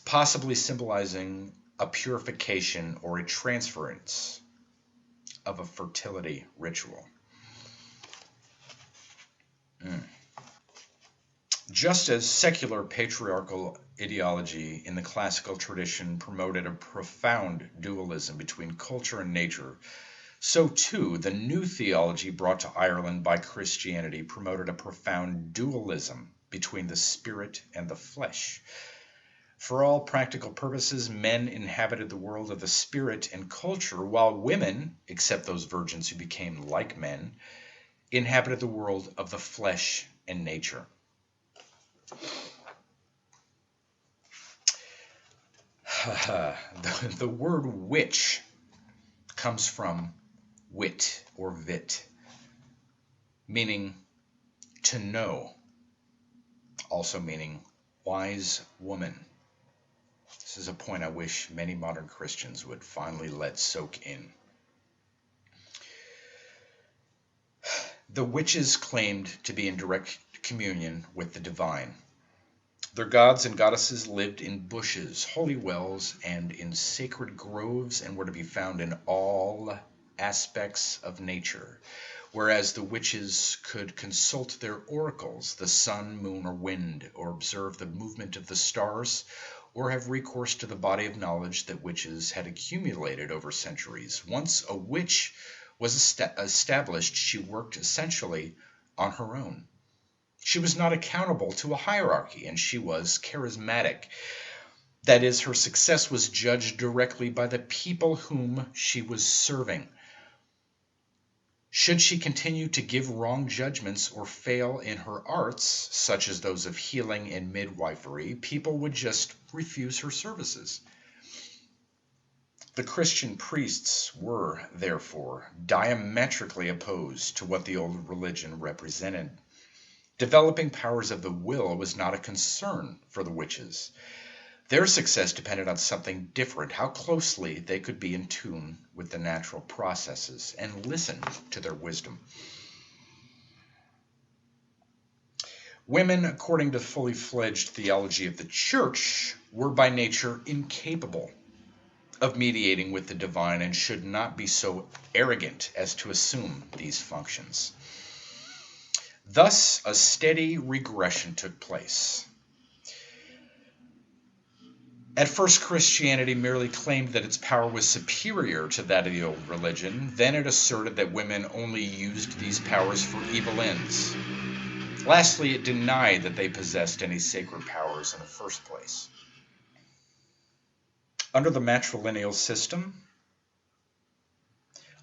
possibly symbolizing a purification or a transference of a fertility ritual. Just as secular patriarchal ideology in the classical tradition promoted a profound dualism between culture and nature, so too the new theology brought to Ireland by Christianity promoted a profound dualism between the spirit and the flesh. For all practical purposes, men inhabited the world of the spirit and culture, while women, except those virgins who became like men, inhabited the world of the flesh and nature. The word witch comes from wit or vit, meaning to know, also meaning wise woman. This is a point I wish many modern Christians would finally let soak in. The witches claimed to be in direct communion with the divine. Their gods and goddesses lived in bushes, holy wells, and in sacred groves, and were to be found in all aspects of nature, whereas the witches could consult their oracles, the sun, moon, or wind, or observe the movement of the stars, or have recourse to the body of knowledge that witches had accumulated over centuries. Once a witch was established, she worked essentially on her own. She was not accountable to a hierarchy, and she was charismatic. That is, her success was judged directly by the people whom she was serving. Should she continue to give wrong judgments or fail in her arts, such as those of healing and midwifery, people would just refuse her services. The Christian priests were, therefore, diametrically opposed to what the old religion represented. Developing powers of the will was not a concern for the witches. Their success depended on something different, how closely they could be in tune with the natural processes and listen to their wisdom. Women, according to fully fledged theology of the church, were by nature incapable of mediating with the divine and should not be so arrogant as to assume these functions. Thus, a steady regression took place. At first, Christianity merely claimed that its power was superior to that of the old religion. Then it asserted that women only used these powers for evil ends. Lastly, it denied that they possessed any sacred powers in the first place. Under the matrilineal system,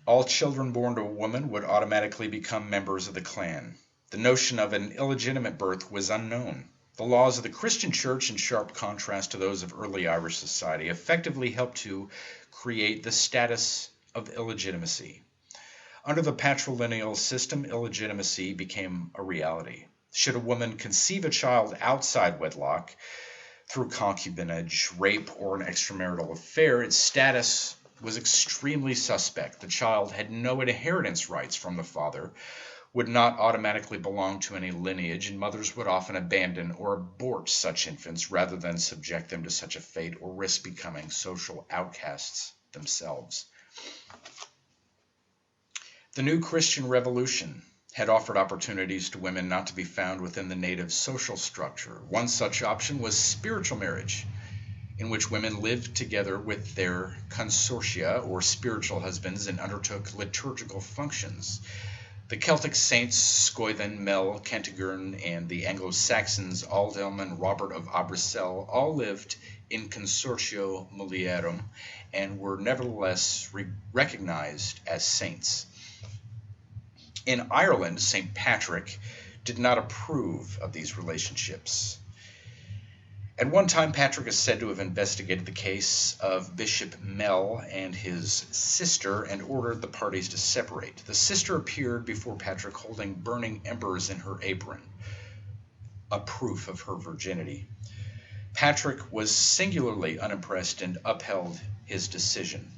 all children born to a woman would automatically become members of the clan. The notion of an illegitimate birth was unknown. The laws of the Christian church, in sharp contrast to those of early Irish society, effectively helped to create the status of illegitimacy. Under the patrilineal system, illegitimacy became a reality. Should a woman conceive a child outside wedlock through concubinage, rape, or an extramarital affair, its status was extremely suspect. The child had no inheritance rights from the father, would not automatically belong to any lineage, and mothers would often abandon or abort such infants rather than subject them to such a fate or risk becoming social outcasts themselves. The new Christian revolution had offered opportunities to women not to be found within the native social structure. One such option was spiritual marriage, in which women lived together with their consortia or spiritual husbands and undertook liturgical functions. The Celtic saints Scoidan, Mel, Kentigern, and the Anglo-Saxons Aldhelm and Robert of Abercel all lived in consortio mulierum and were nevertheless recognized as saints. In Ireland, St. Patrick did not approve of these relationships. At one time, Patrick is said to have investigated the case of Bishop Mel and his sister and ordered the parties to separate. The sister appeared before Patrick holding burning embers in her apron, a proof of her virginity. Patrick was singularly unimpressed and upheld his decision.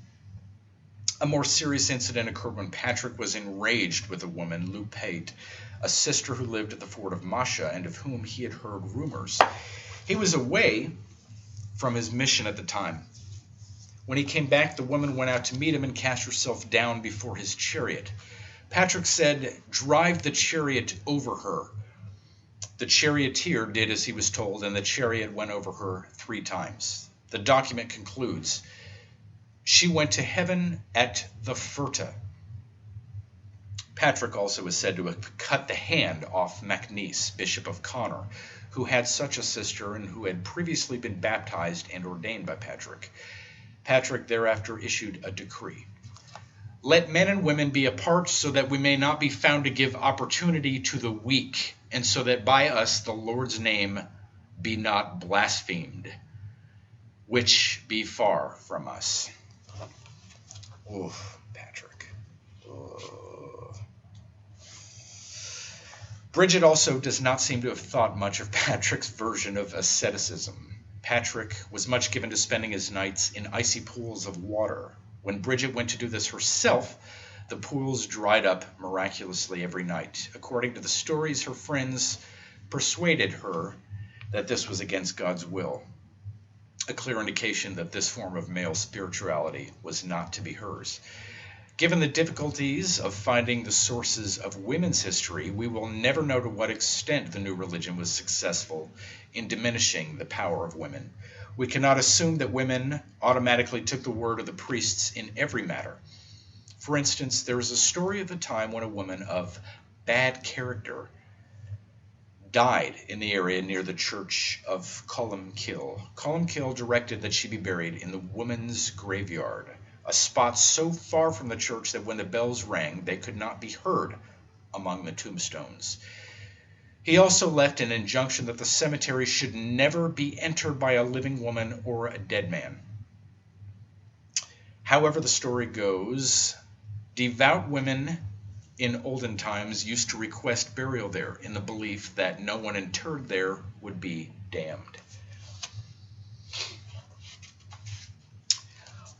A more serious incident occurred when Patrick was enraged with a woman, Lupate, a sister who lived at the fort of Masha and of whom he had heard rumors. He was away from his mission at the time. When he came back, the woman went out to meet him and cast herself down before his chariot. Patrick said, "Drive the chariot over her." The charioteer did as he was told, and the chariot went over her 3 times. The document concludes, "She went to heaven at the Furta." Patrick also is said to have cut the hand off Macnice, Bishop of Connor, who had such a sister and who had previously been baptized and ordained by Patrick. Patrick thereafter issued a decree. "Let men and women be apart so that we may not be found to give opportunity to the weak, and so that by us the Lord's name be not blasphemed, which be far from us." Oof, Patrick. Bridget also does not seem to have thought much of Patrick's version of asceticism. Patrick was much given to spending his nights in icy pools of water. When Bridget went to do this herself, the pools dried up miraculously every night. According to the stories, her friends persuaded her that this was against God's will, a clear indication that this form of male spirituality was not to be hers. Given the difficulties of finding the sources of women's history, we will never know to what extent the new religion was successful in diminishing the power of women. We cannot assume that women automatically took the word of the priests in every matter. For instance, there is a story of the time when a woman of bad character died in the area near the church of Columkill. Columkill directed that she be buried in the women's graveyard, a spot so far from the church that when the bells rang, they could not be heard among the tombstones. He also left an injunction that the cemetery should never be entered by a living woman or a dead man. However the story goes, devout women in olden times used to request burial there in the belief that no one interred there would be damned.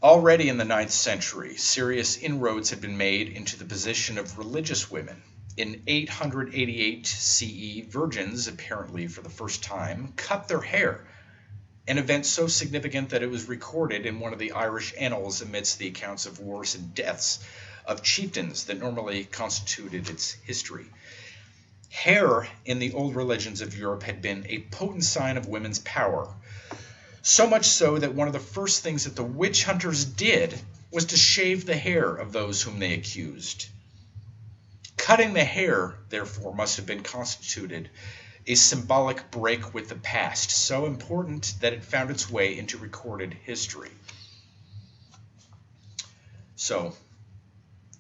Already in the 9th century, serious inroads had been made into the position of religious women. In 888 CE, virgins, apparently for the first time, cut their hair, an event so significant that it was recorded in one of the Irish annals amidst the accounts of wars and deaths of chieftains that normally constituted its history. Hair in the old religions of Europe had been a potent sign of women's power. So much so that one of the first things that the witch hunters did was to shave the hair of those whom they accused. Cutting the hair, therefore, must have been constituted a symbolic break with the past, so important that it found its way into recorded history. So,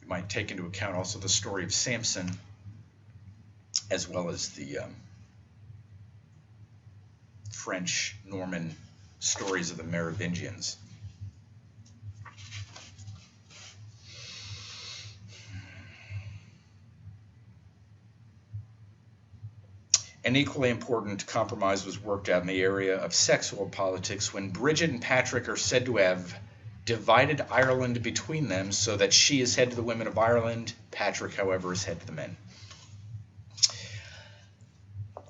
you might take into account also the story of Samson, as well as the French Norman stories of the Merovingians. An equally important compromise was worked out in the area of sexual politics when Bridget and Patrick are said to have divided Ireland between them so that she is head to the women of Ireland, Patrick, however, is head to the men.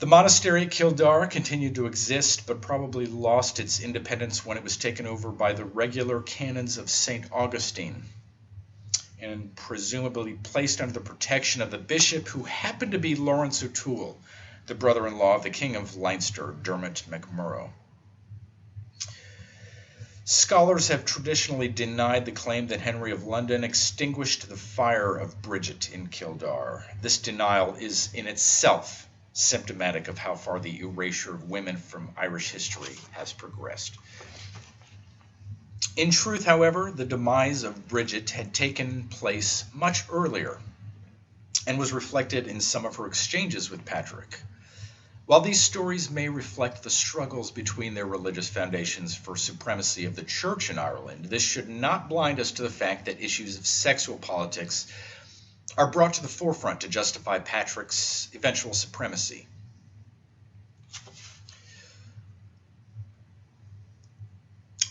The monastery at Kildare continued to exist, but probably lost its independence when it was taken over by the regular canons of St. Augustine, and presumably placed under the protection of the bishop, who happened to be Lawrence O'Toole, the brother-in-law of the King of Leinster, Dermot MacMurrough. Scholars have traditionally denied the claim that Henry of London extinguished the fire of Bridget in Kildare. This denial is in itself symptomatic of how far the erasure of women from Irish history has progressed. In truth, however, the demise of Bridget had taken place much earlier and was reflected in some of her exchanges with Patrick. While these stories may reflect the struggles between their religious foundations for supremacy of the Church in Ireland, this should not blind us to the fact that issues of sexual politics are brought to the forefront to justify Patrick's eventual supremacy.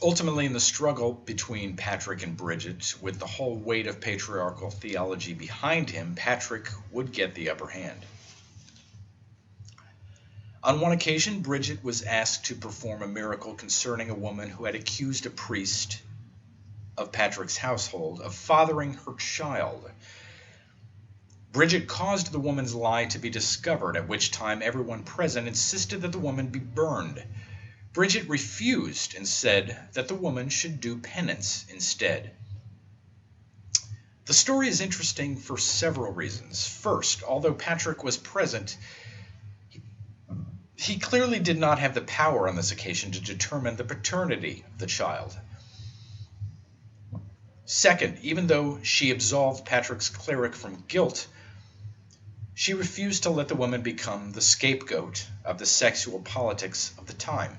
Ultimately, in the struggle between Patrick and Bridget, with the whole weight of patriarchal theology behind him, Patrick would get the upper hand. On one occasion, Bridget was asked to perform a miracle concerning a woman who had accused a priest of Patrick's household of fathering her child. Bridget caused the woman's lie to be discovered, at which time everyone present insisted that the woman be burned. Bridget refused and said that the woman should do penance instead. The story is interesting for several reasons. First, although Patrick was present, he clearly did not have the power on this occasion to determine the paternity of the child. Second, even though she absolved Patrick's cleric from guilt, she refused to let the woman become the scapegoat of the sexual politics of the time.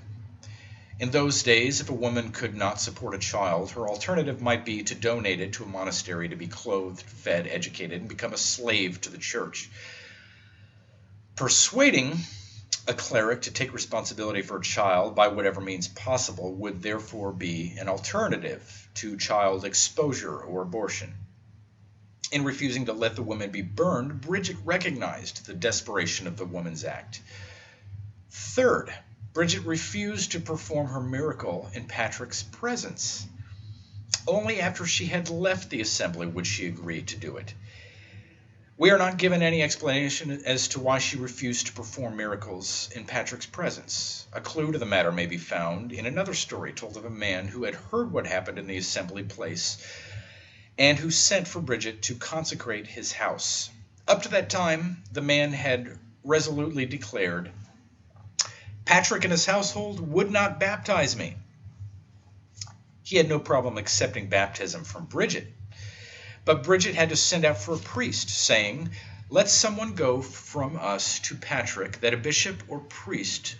In those days, if a woman could not support a child, her alternative might be to donate it to a monastery to be clothed, fed, educated, and become a slave to the church. Persuading a cleric to take responsibility for a child by whatever means possible would therefore be an alternative to child exposure or abortion. In refusing to let the woman be burned, Bridget recognized the desperation of the woman's act. Third, Bridget refused to perform her miracle in Patrick's presence. Only after she had left the assembly would she agree to do it. We are not given any explanation as to why she refused to perform miracles in Patrick's presence. A clue to the matter may be found in another story told of a man who had heard what happened in the assembly place and who sent for Bridget to consecrate his house. Up to that time, the man had resolutely declared, "Patrick and his household would not baptize me." He had no problem accepting baptism from Bridget, but Bridget had to send out for a priest, saying, "Let someone go from us to Patrick, that a bishop or priest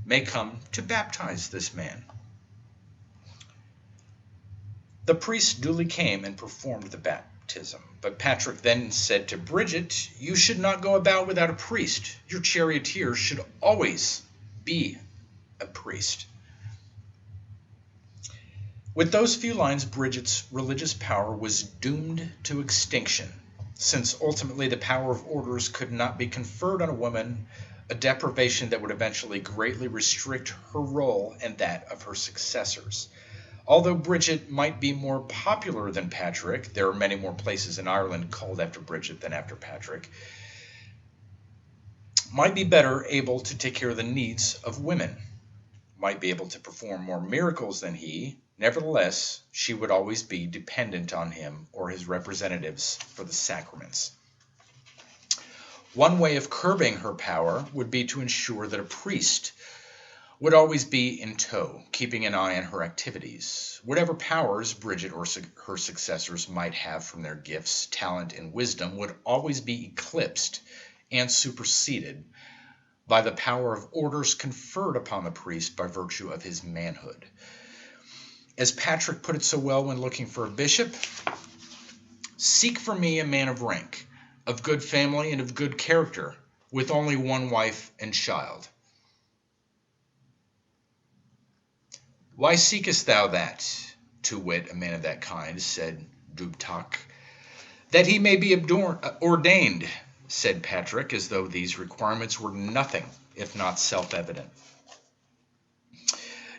may come to baptize this man." The priest duly came and performed the baptism, but Patrick then said to Bridget, "You should not go about without a priest. Your charioteer should always be a priest." With those few lines, Bridget's religious power was doomed to extinction, since ultimately the power of orders could not be conferred on a woman, a deprivation that would eventually greatly restrict her role and that of her successors. Although Bridget might be more popular than Patrick, there are many more places in Ireland called after Bridget than after Patrick, might be better able to take care of the needs of women, might be able to perform more miracles than he. Nevertheless, she would always be dependent on him or his representatives for the sacraments. One way of curbing her power would be to ensure that a priest would always be in tow, keeping an eye on her activities. Whatever powers Bridget or her successors might have from their gifts, talent, and wisdom would always be eclipsed and superseded by the power of orders conferred upon the priest by virtue of his manhood. As Patrick put it so well when looking for a bishop, seek for me a man of rank, of good family and of good character, with only one wife and child. Why seekest thou that? To wit, a man of that kind, said Dubtak. That he may be ordained, said Patrick, as though these requirements were nothing if not self-evident.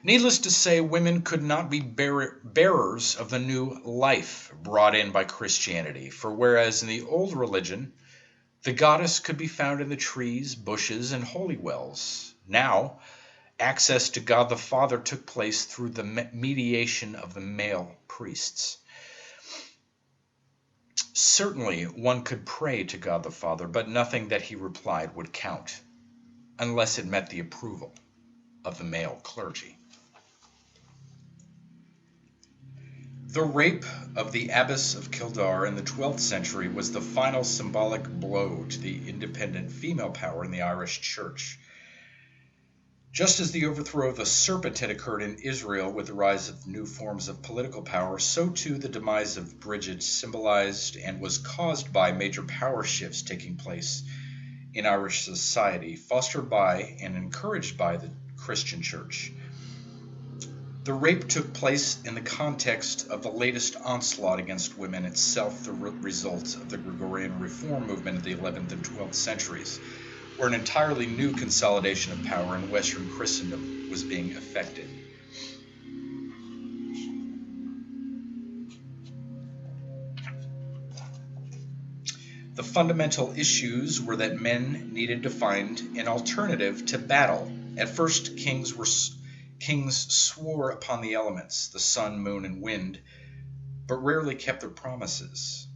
Needless to say, women could not be bearers of the new life brought in by Christianity, for whereas in the old religion, the goddess could be found in the trees, bushes, and holy wells, now access to God the Father took place through the mediation of the male priests. Certainly, one could pray to God the Father, but nothing that he replied would count, unless it met the approval of the male clergy. The rape of the Abbess of Kildare in the 12th century was the final symbolic blow to the independent female power in the Irish Church. Just as the overthrow of the Serpent had occurred in Israel with the rise of new forms of political power, so too the demise of Bridget symbolized and was caused by major power shifts taking place in Irish society, fostered by and encouraged by the Christian Church. The rape took place in the context of the latest onslaught against women, itself the result of the Gregorian reform movement of the 11th and 12th centuries, where an entirely new consolidation of power in Western Christendom was being effected. The fundamental issues were that men needed to find an alternative to battle. At first, kings swore upon the elements, the sun, moon, and wind, but rarely kept their promises.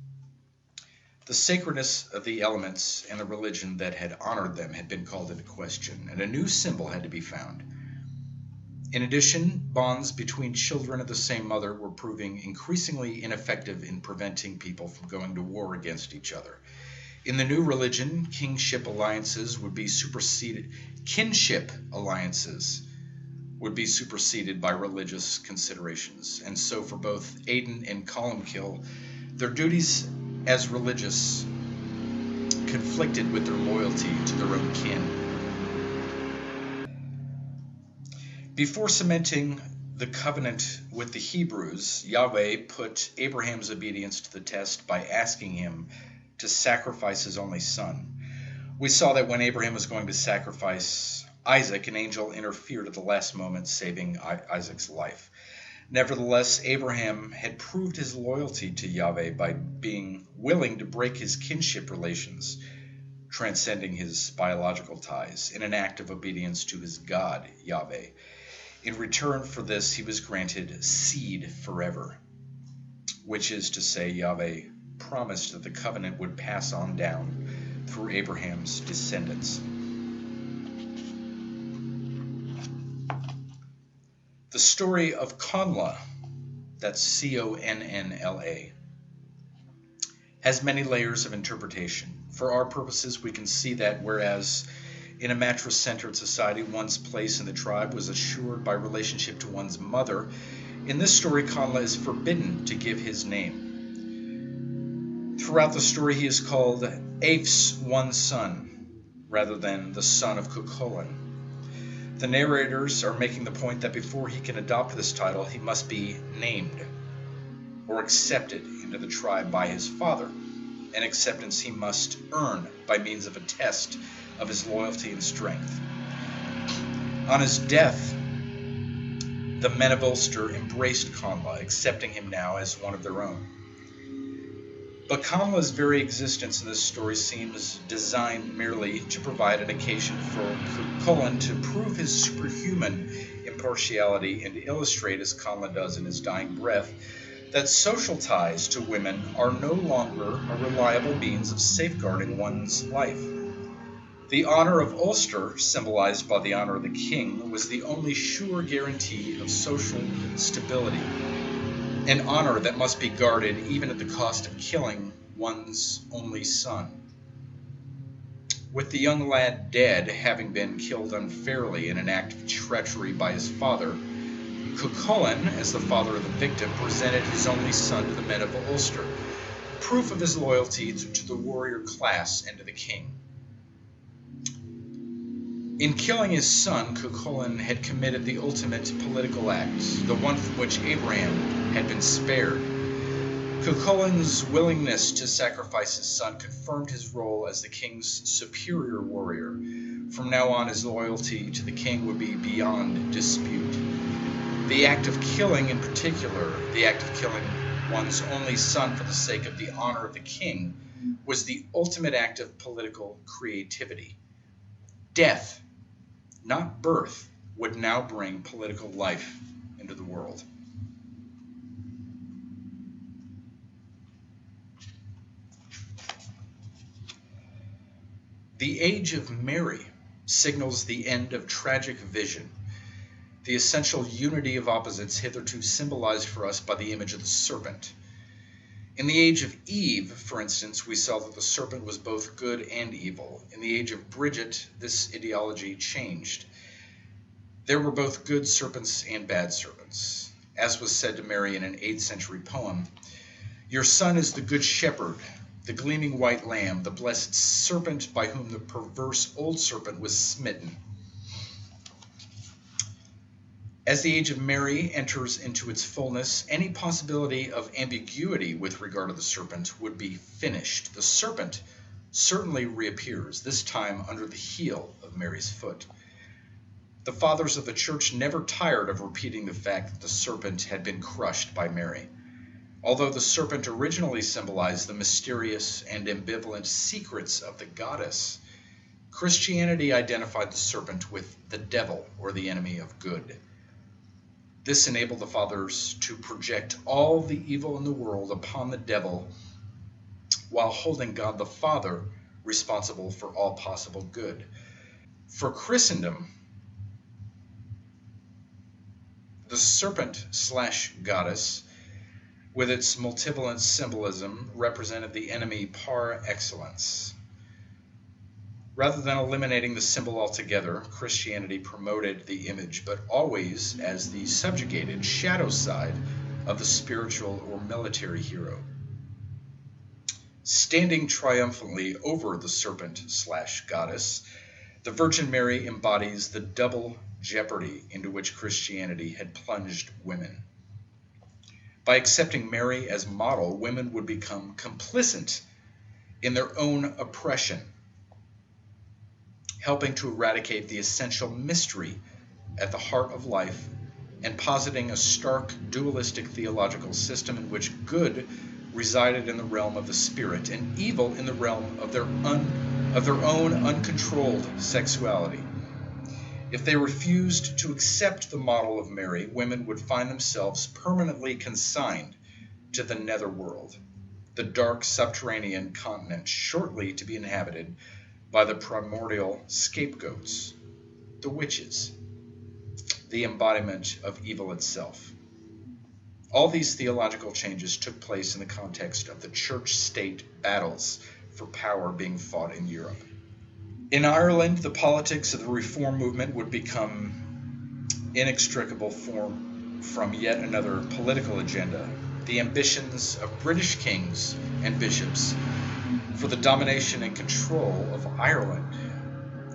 The sacredness of the elements and the religion that had honored them had been called into question, and a new symbol had to be found. In addition, bonds between children of the same mother were proving increasingly ineffective in preventing people from going to war against each other. In the new religion, kinship alliances would be superseded. Kinship alliances would be superseded by religious considerations, and so for both Aidan and Columkill, their duties as religious conflicted with their loyalty to their own kin. Before cementing the covenant with the Hebrews, Yahweh put Abraham's obedience to the test by asking him to sacrifice his only son. We saw that when Abraham was going to sacrifice Isaac, an angel interfered at the last moment, saving Isaac's life. Nevertheless, Abraham had proved his loyalty to Yahweh by being willing to break his kinship relations, transcending his biological ties, in an act of obedience to his God, Yahweh. In return for this, he was granted seed forever, which is to say, Yahweh promised that the covenant would pass on down through Abraham's descendants. The story of Conla, that's C-O-N-N-L-A, has many layers of interpretation. For our purposes, we can see that whereas in a mattress-centered society, one's place in the tribe was assured by relationship to one's mother, in this story, Conla is forbidden to give his name. Throughout the story, he is called Aif's one son, rather than the son of Cuchulainn. The narrators are making the point that before he can adopt this title, he must be named or accepted into the tribe by his father, an acceptance he must earn by means of a test of his loyalty and strength. On his death, the men of Ulster embraced Conla, accepting him now as one of their own. But Conla's very existence in this story seems designed merely to provide an occasion for Cuchulainn to prove his superhuman impartiality and to illustrate, as Conla does in his dying breath, that social ties to women are no longer a reliable means of safeguarding one's life. The honor of Ulster, symbolized by the honor of the king, was the only sure guarantee of social stability, an honor that must be guarded even at the cost of killing one's only son. With the young lad dead, having been killed unfairly in an act of treachery by his father, Cuchulainn, as the father of the victim, presented his only son to the men of Ulster, proof of his loyalty to the warrior class and to the king. In killing his son, Cuchulainn had committed the ultimate political act, the one from which Abraham had been spared. Cuchulainn's willingness to sacrifice his son confirmed his role as the king's superior warrior. From now on, his loyalty to the king would be beyond dispute. The act of killing, in particular, the act of killing one's only son for the sake of the honor of the king, was the ultimate act of political creativity. Death, not birth, would now bring political life into the world. The age of Mary signals the end of tragic vision, the essential unity of opposites hitherto symbolized for us by the image of the serpent. In the age of Eve, for instance, we saw that the serpent was both good and evil. In the age of Bridget, this ideology changed. There were both good serpents and bad serpents. As was said to Mary in an 8th century poem, "Your son is the good shepherd, the gleaming white lamb, the blessed serpent by whom the perverse old serpent was smitten." As the age of Mary enters into its fullness, any possibility of ambiguity with regard to the serpent would be finished. The serpent certainly reappears, this time under the heel of Mary's foot. The fathers of the church never tired of repeating the fact that the serpent had been crushed by Mary. Although the serpent originally symbolized the mysterious and ambivalent secrets of the goddess, Christianity identified the serpent with the devil, or the enemy of good. This enabled the fathers to project all the evil in the world upon the devil, while holding God the Father responsible for all possible good. For Christendom, the serpent/goddess, with its multivalent symbolism, represented the enemy par excellence. Rather than eliminating the symbol altogether, Christianity promoted the image, but always as the subjugated shadow side of the spiritual or military hero. Standing triumphantly over the serpent/goddess, the Virgin Mary embodies the double jeopardy into which Christianity had plunged women. By accepting Mary as model, women would become complicit in their own oppression, helping to eradicate the essential mystery at the heart of life and positing a stark dualistic theological system in which good resided in the realm of the spirit and evil in the realm of their own uncontrolled sexuality. If they refused to accept the model of Mary, women would find themselves permanently consigned to the netherworld, the dark subterranean continent shortly to be inhabited by the primordial scapegoats, the witches, the embodiment of evil itself. All these theological changes took place in the context of the church-state battles for power being fought in Europe. In Ireland, the politics of the Reform movement would become inextricable from yet another political agenda, the ambitions of British kings and bishops for the domination and control of Ireland.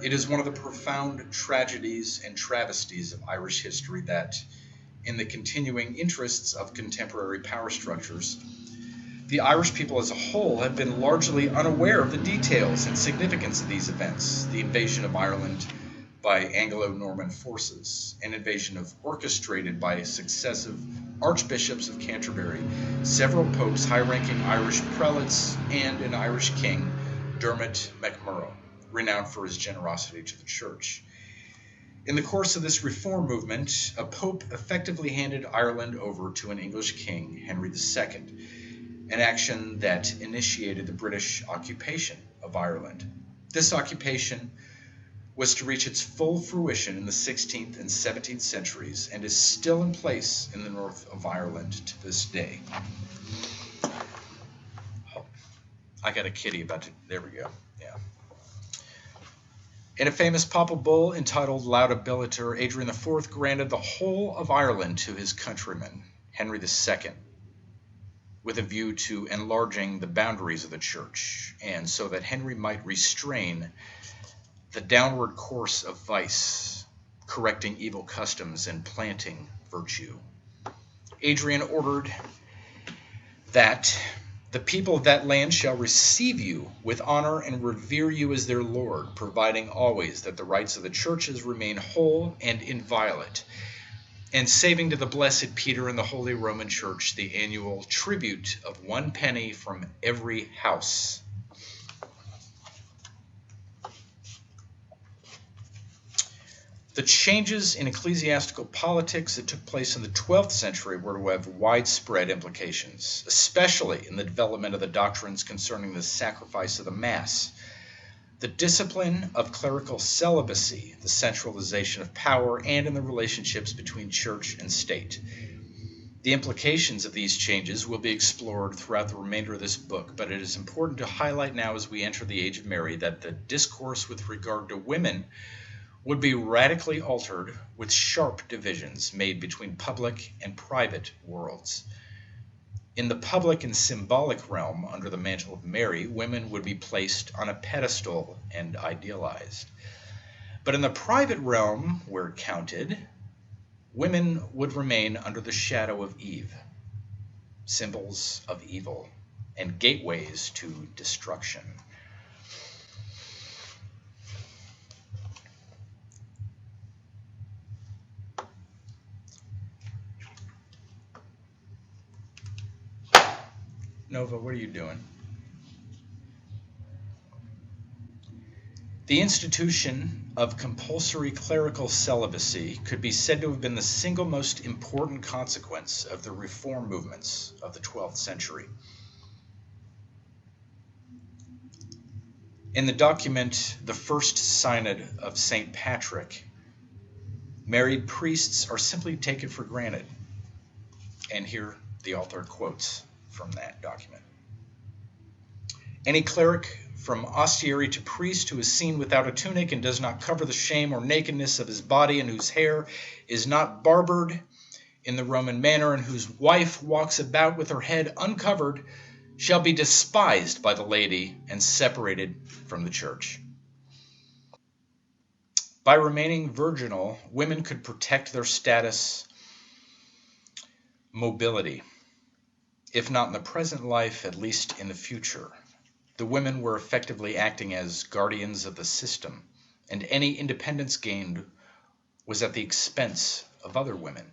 It is one of the profound tragedies and travesties of Irish history that, in the continuing interests of contemporary power structures, the Irish people as a whole have been largely unaware of the details and significance of these events: the invasion of Ireland by Anglo-Norman forces, an invasion orchestrated by successive archbishops of Canterbury, several popes, high-ranking Irish prelates, and an Irish king, Dermot MacMurrough, renowned for his generosity to the church. In the course of this reform movement, a pope effectively handed Ireland over to an English king, Henry II, an action that initiated the British occupation of Ireland. This occupation was to reach its full fruition in the 16th and 17th centuries and is still in place in the north of Ireland to this day. Oh, I got a kitty about to, there we go, yeah. In a famous papal bull entitled Laudabiliter, Adrian IV granted the whole of Ireland to his countryman, Henry II, with a view to enlarging the boundaries of the church, and so that Henry might restrain the downward course of vice, correcting evil customs and planting virtue. Adrian ordered that the people of that land shall receive you with honor and revere you as their Lord, providing always that the rights of the churches remain whole and inviolate, and saving to the blessed Peter and the Holy Roman Church the annual tribute of 1 penny from every house. The changes in ecclesiastical politics that took place in the 12th century were to have widespread implications, especially in the development of the doctrines concerning the sacrifice of the Mass, the discipline of clerical celibacy, the centralization of power, and in the relationships between church and state. The implications of these changes will be explored throughout the remainder of this book, but it is important to highlight now as we enter the Age of Mary that the discourse with regard to women would be radically altered with sharp divisions made between public and private worlds. In the public and symbolic realm, under the mantle of Mary, women would be placed on a pedestal and idealized. But in the private realm, where it counted, women would remain under the shadow of Eve, symbols of evil and gateways to destruction. Nova, what are you doing? The institution of compulsory clerical celibacy could be said to have been the single most important consequence of the reform movements of the 12th century. In the document, The First Synod of St. Patrick, married priests are simply taken for granted. And here the author quotes from that document. Any cleric, from ostiary to priest, who is seen without a tunic and does not cover the shame or nakedness of his body, and whose hair is not barbered in the Roman manner, and whose wife walks about with her head uncovered, shall be despised by the laity and separated from the church. By remaining virginal, women could protect their status, mobility, if not in the present life, at least in the future. The women were effectively acting as guardians of the system, and any independence gained was at the expense of other women.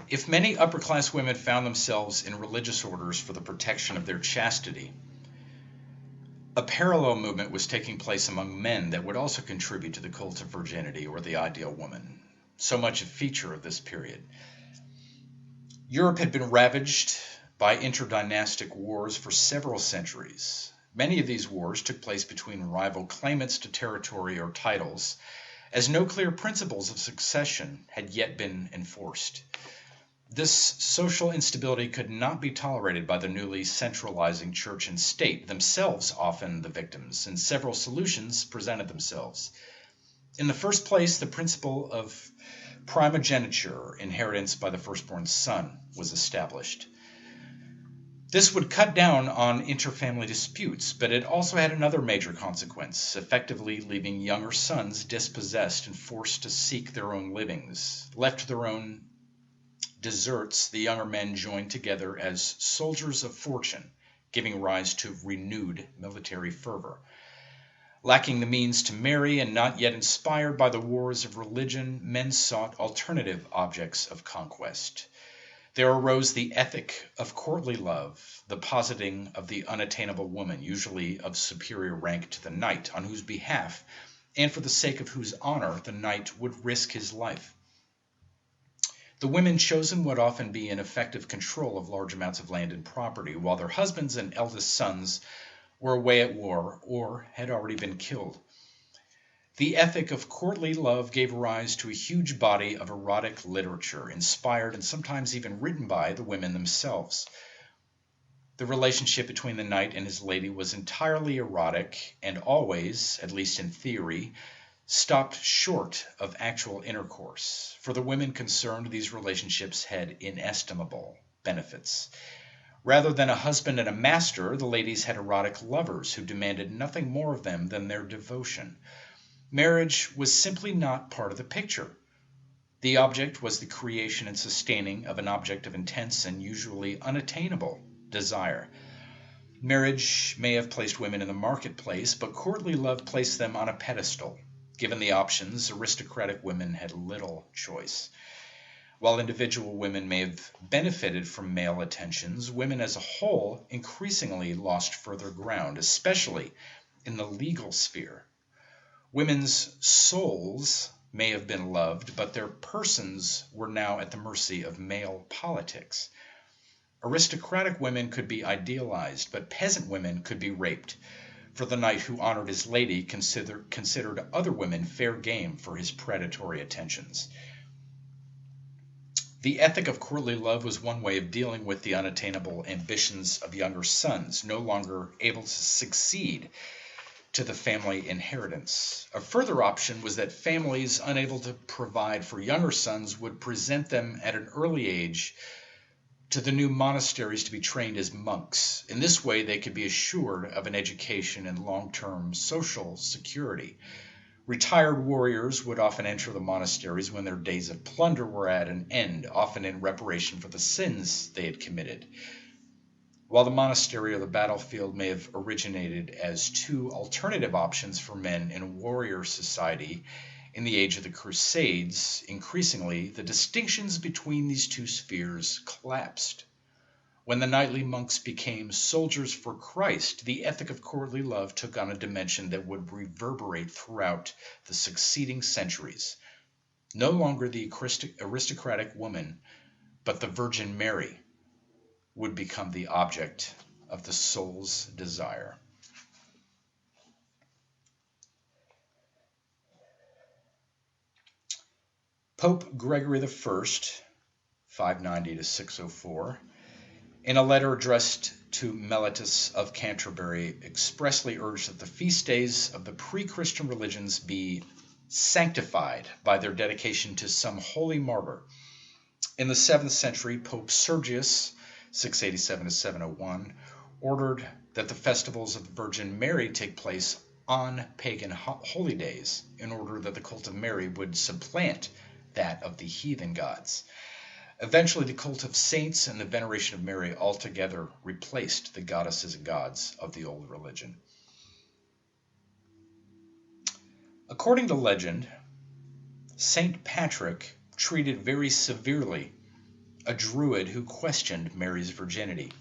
If many upper-class women found themselves in religious orders for the protection of their chastity, a parallel movement was taking place among men that would also contribute to the cult of virginity or the ideal woman, so much a feature of this period. Europe had been ravaged by interdynastic wars for several centuries. Many of these wars took place between rival claimants to territory or titles, as no clear principles of succession had yet been enforced. This social instability could not be tolerated by the newly centralizing church and state, themselves often the victims, and several solutions presented themselves. In the first place, the principle of primogeniture, inheritance by the firstborn son, was established. This would cut down on interfamily disputes, but it also had another major consequence, effectively leaving younger sons dispossessed and forced to seek their own livings. Left to their own deserts, the younger men joined together as soldiers of fortune, giving rise to renewed military fervor. Lacking the means to marry and not yet inspired by the wars of religion, men sought alternative objects of conquest. There arose the ethic of courtly love, the positing of the unattainable woman, usually of superior rank to the knight, on whose behalf, and for the sake of whose honor, the knight would risk his life. The women chosen would often be in effective control of large amounts of land and property, while their husbands and eldest sons were away at war or had already been killed. The ethic of courtly love gave rise to a huge body of erotic literature, inspired and sometimes even written by the women themselves. The relationship between the knight and his lady was entirely erotic and always, at least in theory, stopped short of actual intercourse. For the women concerned, these relationships had inestimable benefits. Rather than a husband and a master, the ladies had erotic lovers who demanded nothing more of them than their devotion. Marriage was simply not part of the picture. The object was the creation and sustaining of an object of intense and usually unattainable desire. Marriage may have placed women in the marketplace, but courtly love placed them on a pedestal. Given the options, aristocratic women had little choice. While individual women may have benefited from male attentions, women as a whole increasingly lost further ground, especially in the legal sphere. Women's souls may have been loved, but their persons were now at the mercy of male politics. Aristocratic women could be idealized, but peasant women could be raped, for the knight who honored his lady considered other women fair game for his predatory attentions. The ethic of courtly love was one way of dealing with the unattainable ambitions of younger sons, no longer able to succeed to the family inheritance. A further option was that families unable to provide for younger sons would present them at an early age to the new monasteries to be trained as monks. In this way, they could be assured of an education and long-term social security. Retired warriors would often enter the monasteries when their days of plunder were at an end, often in reparation for the sins they had committed. While the monastery or the battlefield may have originated as two alternative options for men in a warrior society, in the age of the Crusades, increasingly, the distinctions between these two spheres collapsed. When the knightly monks became soldiers for Christ, the ethic of courtly love took on a dimension that would reverberate throughout the succeeding centuries. No longer the aristocratic woman, but the Virgin Mary would become the object of the soul's desire. Pope Gregory I, 590 to 604, in a letter addressed to Mellitus of Canterbury, expressly urged that the feast days of the pre-Christian religions be sanctified by their dedication to some holy martyr. In the 7th century, Pope Sergius, 687 to 701, ordered that the festivals of the Virgin Mary take place on pagan holy days, in order that the cult of Mary would supplant that of the heathen gods. Eventually, the cult of saints and the veneration of Mary altogether replaced the goddesses and gods of the old religion. According to legend, Saint Patrick treated very severely a druid who questioned Mary's virginity.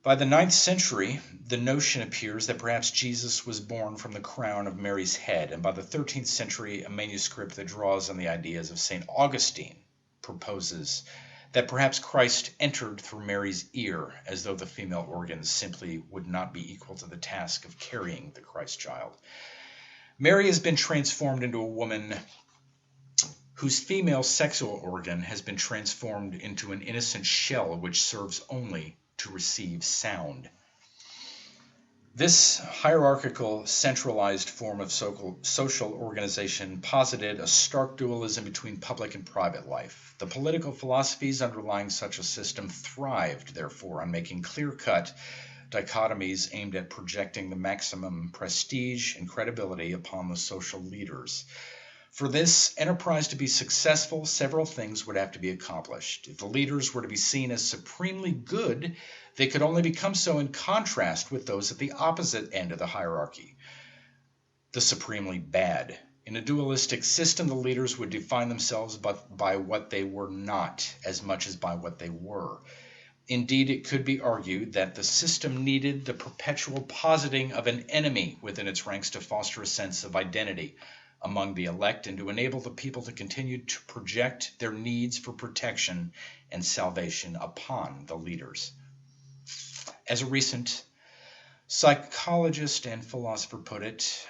By the 9th century, the notion appears that perhaps Jesus was born from the crown of Mary's head, and by the 13th century, a manuscript that draws on the ideas of St. Augustine proposes that perhaps Christ entered through Mary's ear, as though the female organs simply would not be equal to the task of carrying the Christ child. Mary has been transformed into a woman whose female sexual organ has been transformed into an innocent shell which serves only to receive sound. This hierarchical, centralized form of social organization posited a stark dualism between public and private life. The political philosophies underlying such a system thrived, therefore, on making clear-cut dichotomies aimed at projecting the maximum prestige and credibility upon the social leaders. For this enterprise to be successful, several things would have to be accomplished. If the leaders were to be seen as supremely good, they could only become so in contrast with those at the opposite end of the hierarchy, the supremely bad. In a dualistic system, the leaders would define themselves by what they were not, as much as by what they were. Indeed, it could be argued that the system needed the perpetual positing of an enemy within its ranks to foster a sense of identity among the elect and to enable the people to continue to project their needs for protection and salvation upon the leaders. As a recent psychologist and philosopher put it,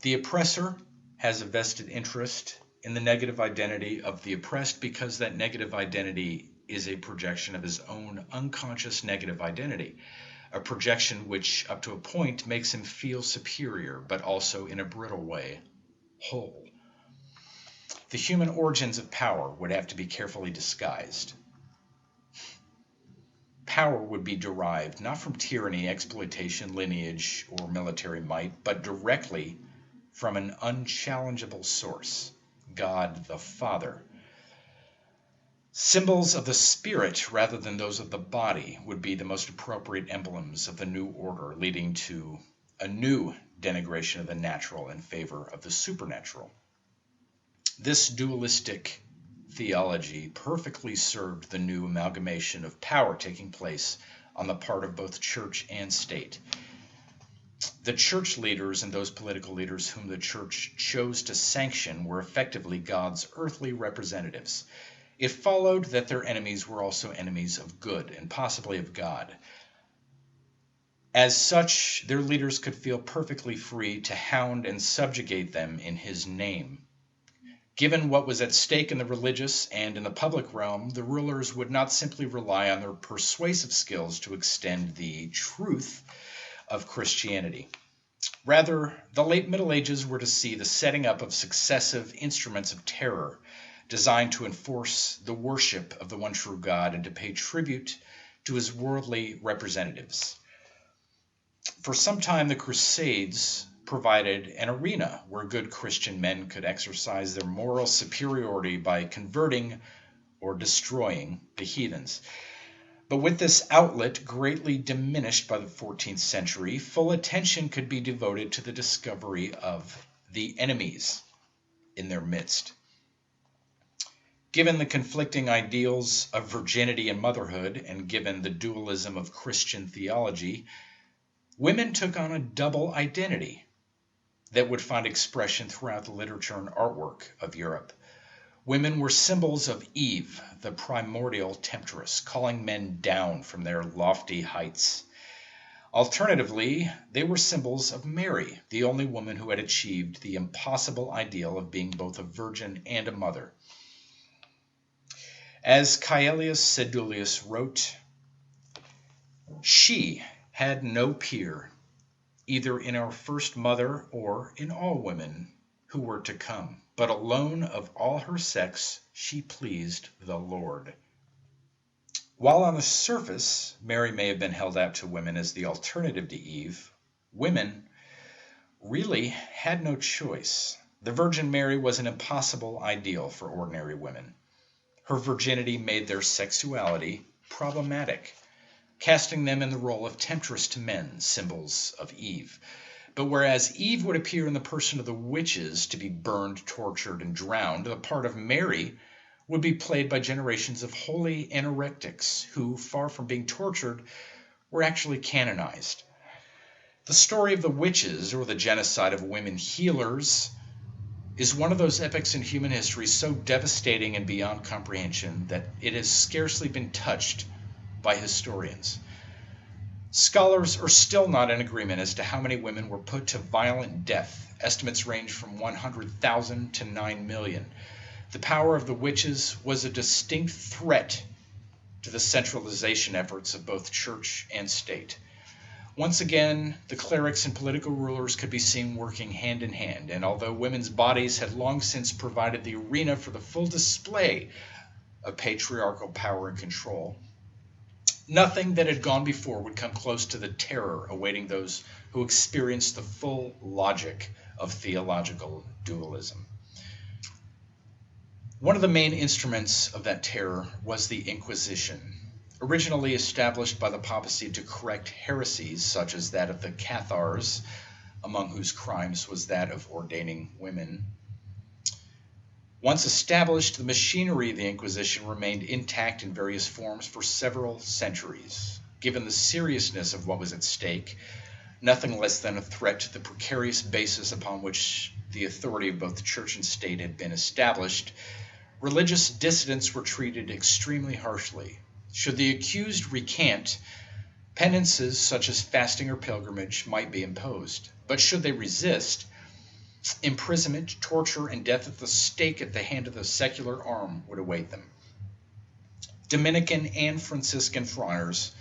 the oppressor has a vested interest in the negative identity of the oppressed because that negative identity is a projection of his own unconscious negative identity, a projection which, up to a point, makes him feel superior, but also, in a brittle way, whole. The human origins of power would have to be carefully disguised. Power would be derived not from tyranny, exploitation, lineage, or military might, but directly from an unchallengeable source, God the Father. Symbols of the spirit rather than those of the body would be the most appropriate emblems of the new order, leading to a new denigration of the natural in favor of the supernatural. This dualistic theology perfectly served the new amalgamation of power taking place on the part of both church and state. The church leaders and those political leaders whom the church chose to sanction were effectively God's earthly representatives. It followed that their enemies were also enemies of good and possibly of God. As such, their leaders could feel perfectly free to hound and subjugate them in his name. Given what was at stake in the religious and in the public realm, the rulers would not simply rely on their persuasive skills to extend the truth of Christianity. Rather, the late Middle Ages were to see the setting up of successive instruments of terror designed to enforce the worship of the one true God and to pay tribute to his worldly representatives. For some time, the Crusades provided an arena where good Christian men could exercise their moral superiority by converting or destroying the heathens. But with this outlet greatly diminished by the 14th century, full attention could be devoted to the discovery of the enemies in their midst. Given the conflicting ideals of virginity and motherhood, and given the dualism of Christian theology, women took on a double identity that would find expression throughout the literature and artwork of Europe. Women were symbols of Eve, the primordial temptress, calling men down from their lofty heights. Alternatively, they were symbols of Mary, the only woman who had achieved the impossible ideal of being both a virgin and a mother. As Caelius Sedulius wrote, "She had no peer, either in our first mother or in all women who were to come, but alone of all her sex she pleased the Lord." While on the surface Mary may have been held out to women as the alternative to Eve, women really had no choice. The Virgin Mary was an impossible ideal for ordinary women. Her virginity made their sexuality problematic, casting them in the role of temptress to men, symbols of Eve. But whereas Eve would appear in the person of the witches to be burned, tortured, and drowned, the part of Mary would be played by generations of holy anorectics who, far from being tortured, were actually canonized. The story of the witches, or the genocide of women healers, is one of those epochs in human history so devastating and beyond comprehension that it has scarcely been touched by historians. Scholars are still not in agreement as to how many women were put to violent death. Estimates range from 100,000 to 9 million. The power of the witches was a distinct threat to the centralization efforts of both church and state. Once again, the clerics and political rulers could be seen working hand in hand, and although women's bodies had long since provided the arena for the full display of patriarchal power and control, nothing that had gone before would come close to the terror awaiting those who experienced the full logic of theological dualism. One of the main instruments of that terror was the Inquisition. Originally established by the papacy to correct heresies such as that of the Cathars, among whose crimes was that of ordaining women. Once established, the machinery of the Inquisition remained intact in various forms for several centuries. Given the seriousness of what was at stake, nothing less than a threat to the precarious basis upon which the authority of both the church and state had been established, religious dissidents were treated extremely harshly. Should the accused recant, penances such as fasting or pilgrimage might be imposed. But should they resist, imprisonment, torture, and death at the stake at the hand of the secular arm would await them. Dominican and Franciscan friars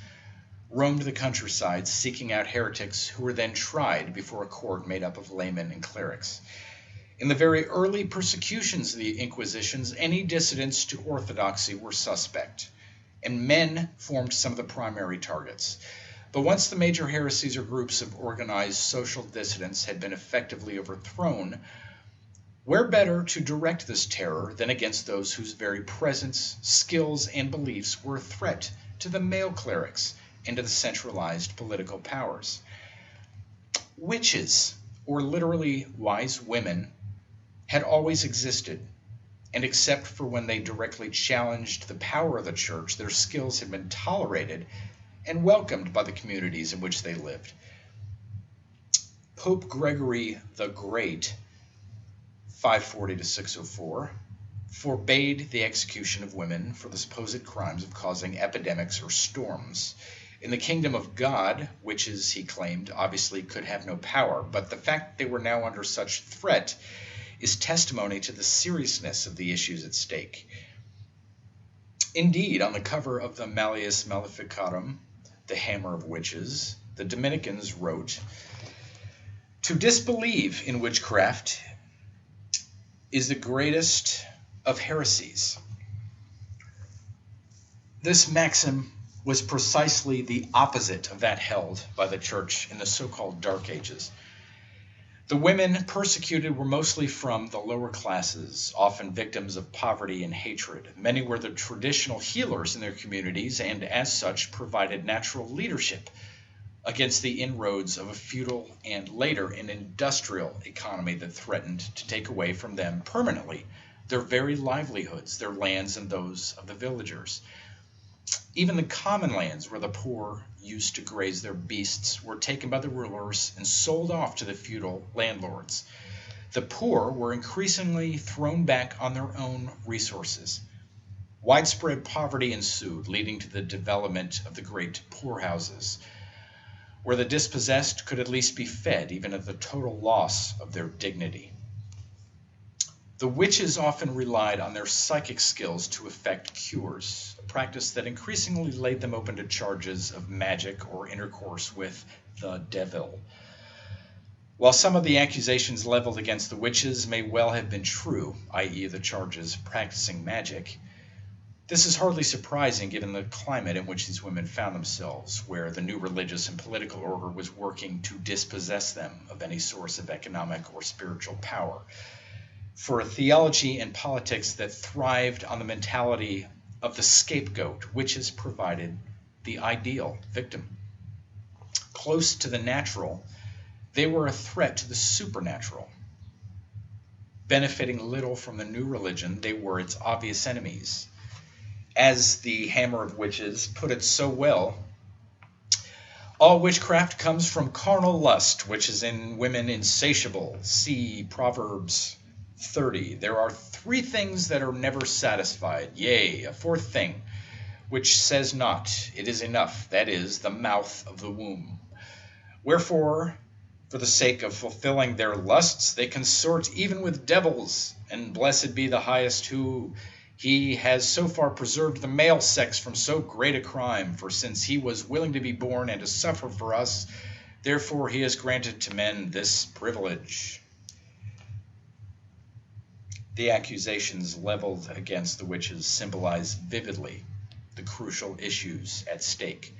roamed the countryside seeking out heretics who were then tried before a court made up of laymen and clerics. In the very early persecutions of the Inquisitions, any dissidents to orthodoxy were suspect, and men formed some of the primary targets. But once the major heresies or groups of organized social dissidents had been effectively overthrown, where better to direct this terror than against those whose very presence, skills, and beliefs were a threat to the male clerics and to the centralized political powers? Witches, or literally wise women, had always existed, and except for when they directly challenged the power of the church, their skills had been tolerated and welcomed by the communities in which they lived. Pope Gregory the Great, 540 to 604, forbade the execution of women for the supposed crimes of causing epidemics or storms. In the kingdom of God, witches, he claimed, obviously could have no power, but the fact they were now under such threat is testimony to the seriousness of the issues at stake. Indeed, on the cover of the Malleus Maleficarum, the Hammer of Witches, the Dominicans wrote, "To disbelieve in witchcraft is the greatest of heresies." This maxim was precisely the opposite of that held by the church in the so-called Dark Ages. The women persecuted were mostly from the lower classes, often victims of poverty and hatred. Many were the traditional healers in their communities and, as such, provided natural leadership against the inroads of a feudal and later an industrial economy that threatened to take away from them permanently their very livelihoods, their lands and those of the villagers. Even the common lands where the poor used to graze their beasts were taken by the rulers and sold off to the feudal landlords. The poor were increasingly thrown back on their own resources. Widespread poverty ensued, leading to the development of the great poorhouses, where the dispossessed could at least be fed, even at the total loss of their dignity. The witches often relied on their psychic skills to effect cures, a practice that increasingly laid them open to charges of magic or intercourse with the devil. While some of the accusations leveled against the witches may well have been true, i.e. the charges of practicing magic, this is hardly surprising given the climate in which these women found themselves, where the new religious and political order was working to dispossess them of any source of economic or spiritual power. For a theology and politics that thrived on the mentality of the scapegoat, witches provided the ideal victim. Close to the natural, they were a threat to the supernatural. Benefiting little from the new religion, they were its obvious enemies. As the Hammer of Witches put it so well, all witchcraft comes from carnal lust, which is in women insatiable. See Proverbs 30. There are 3 things that are never satisfied, yea, a 4th thing, which says not, it is enough, that is, the mouth of the womb. Wherefore, for the sake of fulfilling their lusts, they consort even with devils, and blessed be the highest who he has so far preserved the male sex from so great a crime, for since he was willing to be born and to suffer for us, therefore he has granted to men this privilege. The accusations leveled against the witches symbolize vividly the crucial issues at stake.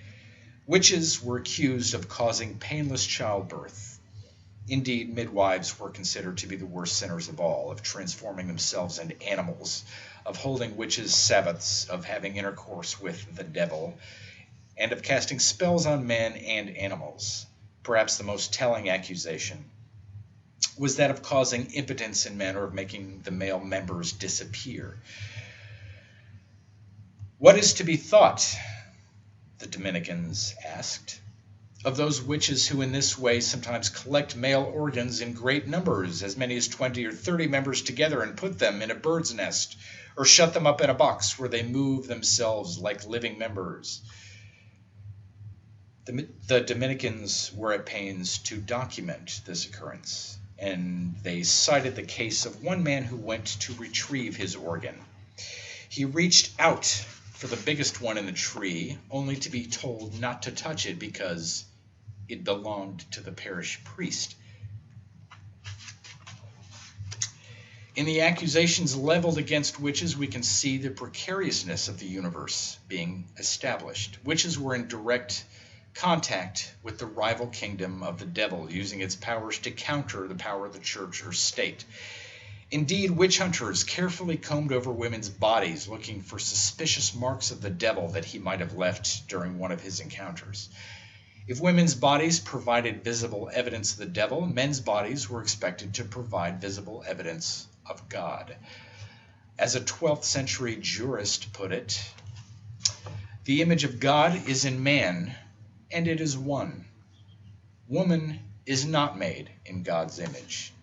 Witches were accused of causing painless childbirth. Indeed, midwives were considered to be the worst sinners of all, of transforming themselves into animals, of holding witches' sabbaths, of having intercourse with the devil, and of casting spells on men and animals. Perhaps the most telling accusation was that of causing impotence in men or of making the male members disappear. What is to be thought, the Dominicans asked, of those witches who in this way sometimes collect male organs in great numbers, as many as 20 or 30 members together, and put them in a bird's nest, or shut them up in a box where they move themselves like living members? The Dominicans were at pains to document this occurrence, and they cited the case of one man who went to retrieve his organ. He reached out for the biggest one in the tree, only to be told not to touch it because it belonged to the parish priest. In the accusations leveled against witches, we can see the precariousness of the universe being established. Witches were in direct contact with the rival kingdom of the devil, using its powers to counter the power of the church or state. Indeed, witch hunters carefully combed over women's bodies, looking for suspicious marks of the devil that he might have left during one of his encounters. If women's bodies provided visible evidence of the devil, men's bodies were expected to provide visible evidence of God. As a 12th century jurist put it, the image of God is in man, and it is one. Woman is not made in God's image.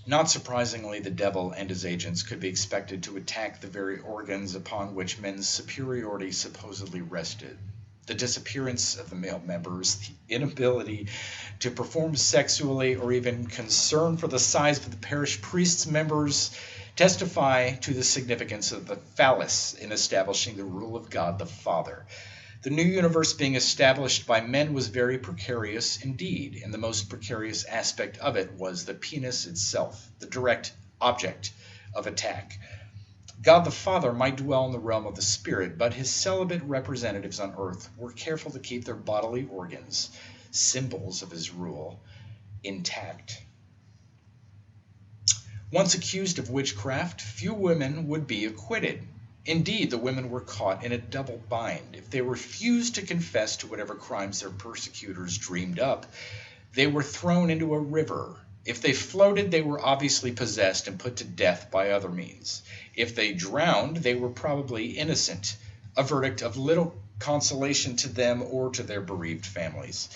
Not surprisingly, the devil and his agents could be expected to attack the very organs upon which men's superiority supposedly rested. The disappearance of the male members, the inability to perform sexually, or even concern for the size of the parish priest's members testify to the significance of the phallus in establishing the rule of God the Father. The new universe being established by men was very precarious indeed, and the most precarious aspect of it was the penis itself, the direct object of attack. God the Father might dwell in the realm of the Spirit, but his celibate representatives on earth were careful to keep their bodily organs, symbols of his rule, intact. Once accused of witchcraft, few women would be acquitted. Indeed, the women were caught in a double bind. If they refused to confess to whatever crimes their persecutors dreamed up, they were thrown into a river. If they floated, they were obviously possessed and put to death by other means. If they drowned, they were probably innocent, a verdict of little consolation to them or to their bereaved families.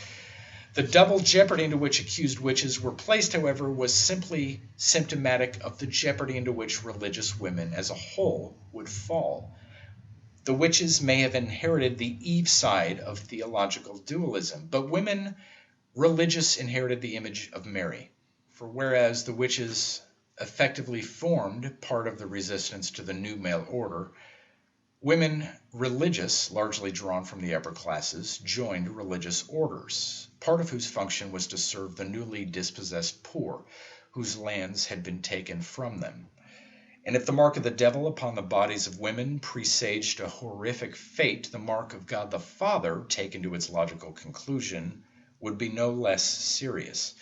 The double jeopardy into which accused witches were placed, however, was simply symptomatic of the jeopardy into which religious women as a whole would fall. The witches may have inherited the Eve side of theological dualism, but women religious inherited the image of Mary. For whereas the witches effectively formed part of the resistance to the new male order, women religious, largely drawn from the upper classes, joined religious orders, part of whose function was to serve the newly dispossessed poor, whose lands had been taken from them. And if the mark of the devil upon the bodies of women presaged a horrific fate, the mark of God the Father, taken to its logical conclusion, would be no less serious.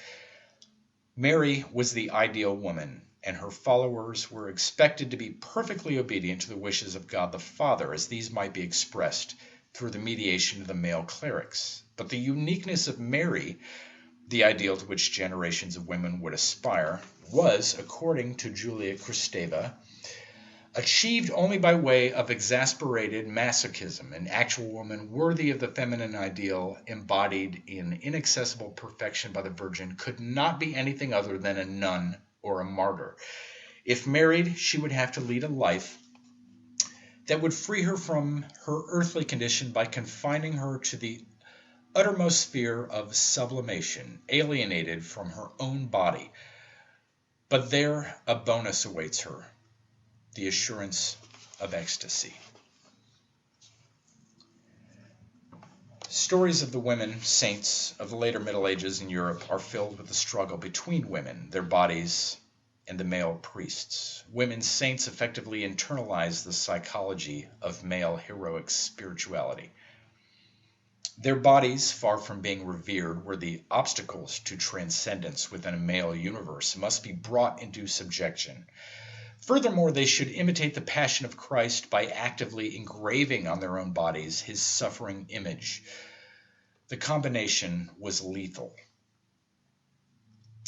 Mary was the ideal woman, and her followers were expected to be perfectly obedient to the wishes of God the Father, as these might be expressed through the mediation of the male clerics. But the uniqueness of Mary, the ideal to which generations of women would aspire, was, according to Julia Kristeva, achieved only by way of exasperated masochism. An actual woman worthy of the feminine ideal, embodied in inaccessible perfection by the Virgin, could not be anything other than a nun or a martyr. If married, she would have to lead a life that would free her from her earthly condition by confining her to the uttermost sphere of sublimation, alienated from her own body. But there a bonus awaits her, the assurance of ecstasy. Stories of the women saints of the later Middle Ages in Europe are filled with the struggle between women, their bodies, and the male priests. Women saints effectively internalize the psychology of male heroic spirituality. Their bodies, far from being revered, were the obstacles to transcendence within a male universe, must be brought into subjection. Furthermore, they should imitate the passion of Christ by actively engraving on their own bodies his suffering image. The combination was lethal.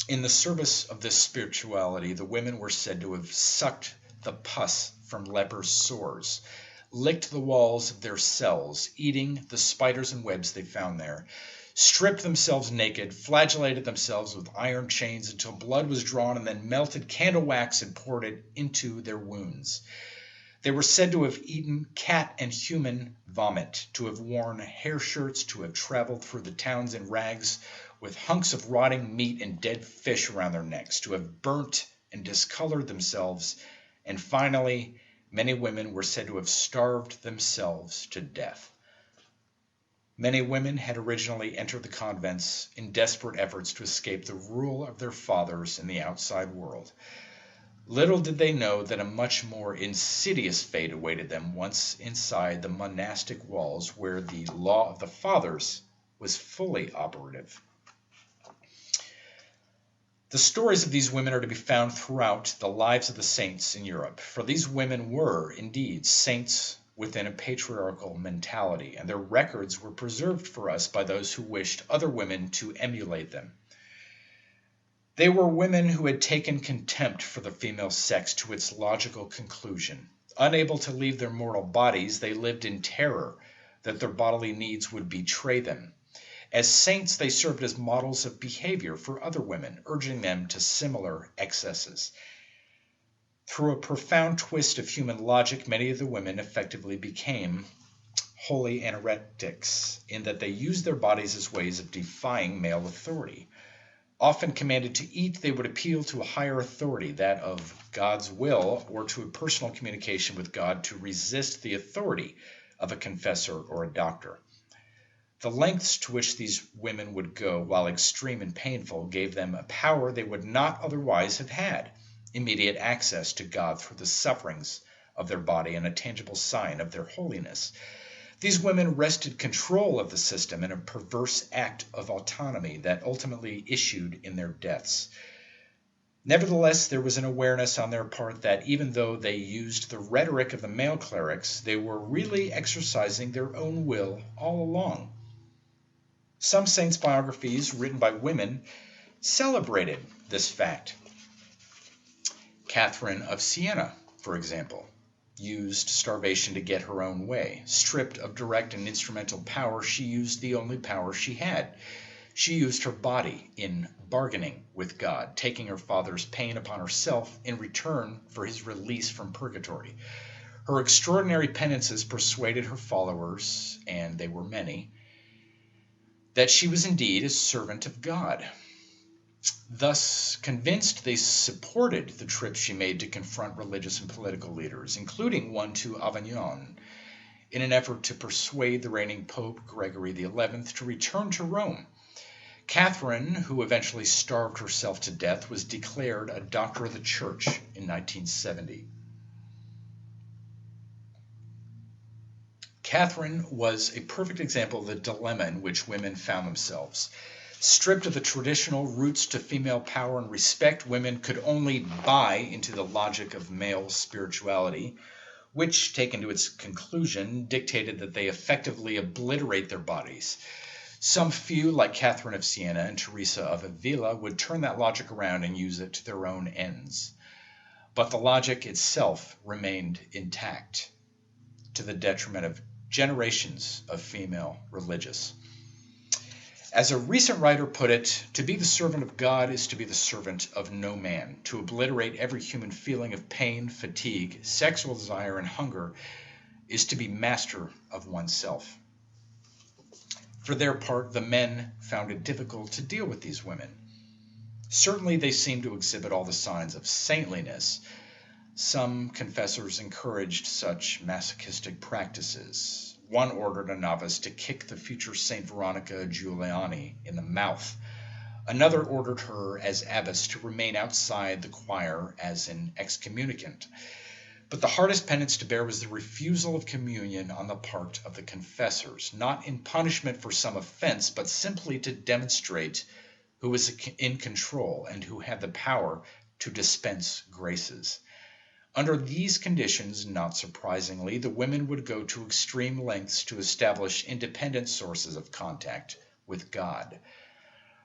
In the service of this spirituality, the women were said to have sucked the pus from lepers' sores, licked the walls of their cells, eating the spiders and webs they found there, stripped themselves naked, flagellated themselves with iron chains until blood was drawn, and then melted candle wax and poured it into their wounds. They were said to have eaten cat and human vomit, to have worn hair shirts, to have traveled through the towns in rags with hunks of rotting meat and dead fish around their necks, to have burnt and discolored themselves, and finally, many women were said to have starved themselves to death. Many women had originally entered the convents in desperate efforts to escape the rule of their fathers in the outside world. Little did they know that a much more insidious fate awaited them once inside the monastic walls where the law of the fathers was fully operative. The stories of these women are to be found throughout the lives of the saints in Europe, for these women were, indeed, saints within a patriarchal mentality, and their records were preserved for us by those who wished other women to emulate them. They were women who had taken contempt for the female sex to its logical conclusion. Unable to leave their mortal bodies, they lived in terror that their bodily needs would betray them. As saints, they served as models of behavior for other women, urging them to similar excesses. Through a profound twist of human logic, many of the women effectively became holy anorectics, in that they used their bodies as ways of defying male authority. Often commanded to eat, they would appeal to a higher authority, that of God's will, or to a personal communication with God to resist the authority of a confessor or a doctor. The lengths to which these women would go, while extreme and painful, gave them a power they would not otherwise have had: immediate access to God through the sufferings of their body and a tangible sign of their holiness. These women wrested control of the system in a perverse act of autonomy that ultimately issued in their deaths. Nevertheless, there was an awareness on their part that even though they used the rhetoric of the male clerics, they were really exercising their own will all along. Some saints' biographies written by women celebrated this fact. Catherine of Siena, for example, used starvation to get her own way. Stripped of direct and instrumental power, she used the only power she had. She used her body in bargaining with God, taking her father's pain upon herself in return for his release from purgatory. Her extraordinary penances persuaded her followers, and they were many, that she was indeed a servant of God. Thus convinced, they supported the trips she made to confront religious and political leaders, including one to Avignon, in an effort to persuade the reigning Pope Gregory XI to return to Rome. Catherine, who eventually starved herself to death, was declared a Doctor of the Church in 1970. Catherine was a perfect example of the dilemma in which women found themselves. Stripped of the traditional roots to female power and respect, women could only buy into the logic of male spirituality, which, taken to its conclusion, dictated that they effectively obliterate their bodies. Some few, like Catherine of Siena and Teresa of Avila, would turn that logic around and use it to their own ends. But the logic itself remained intact, to the detriment of generations of female religious. As a recent writer put it, to be the servant of God is to be the servant of no man. To obliterate every human feeling of pain, fatigue, sexual desire, and hunger is to be master of oneself. For their part, the men found it difficult to deal with these women. Certainly they seemed to exhibit all the signs of saintliness. Some confessors encouraged such masochistic practices. One ordered a novice to kick the future Saint Veronica Giuliani in the mouth. Another ordered her, as abbess, to remain outside the choir as an excommunicant. But the hardest penance to bear was the refusal of communion on the part of the confessors, not in punishment for some offense, but simply to demonstrate who was in control and who had the power to dispense graces. Under these conditions, not surprisingly, the women would go to extreme lengths to establish independent sources of contact with God.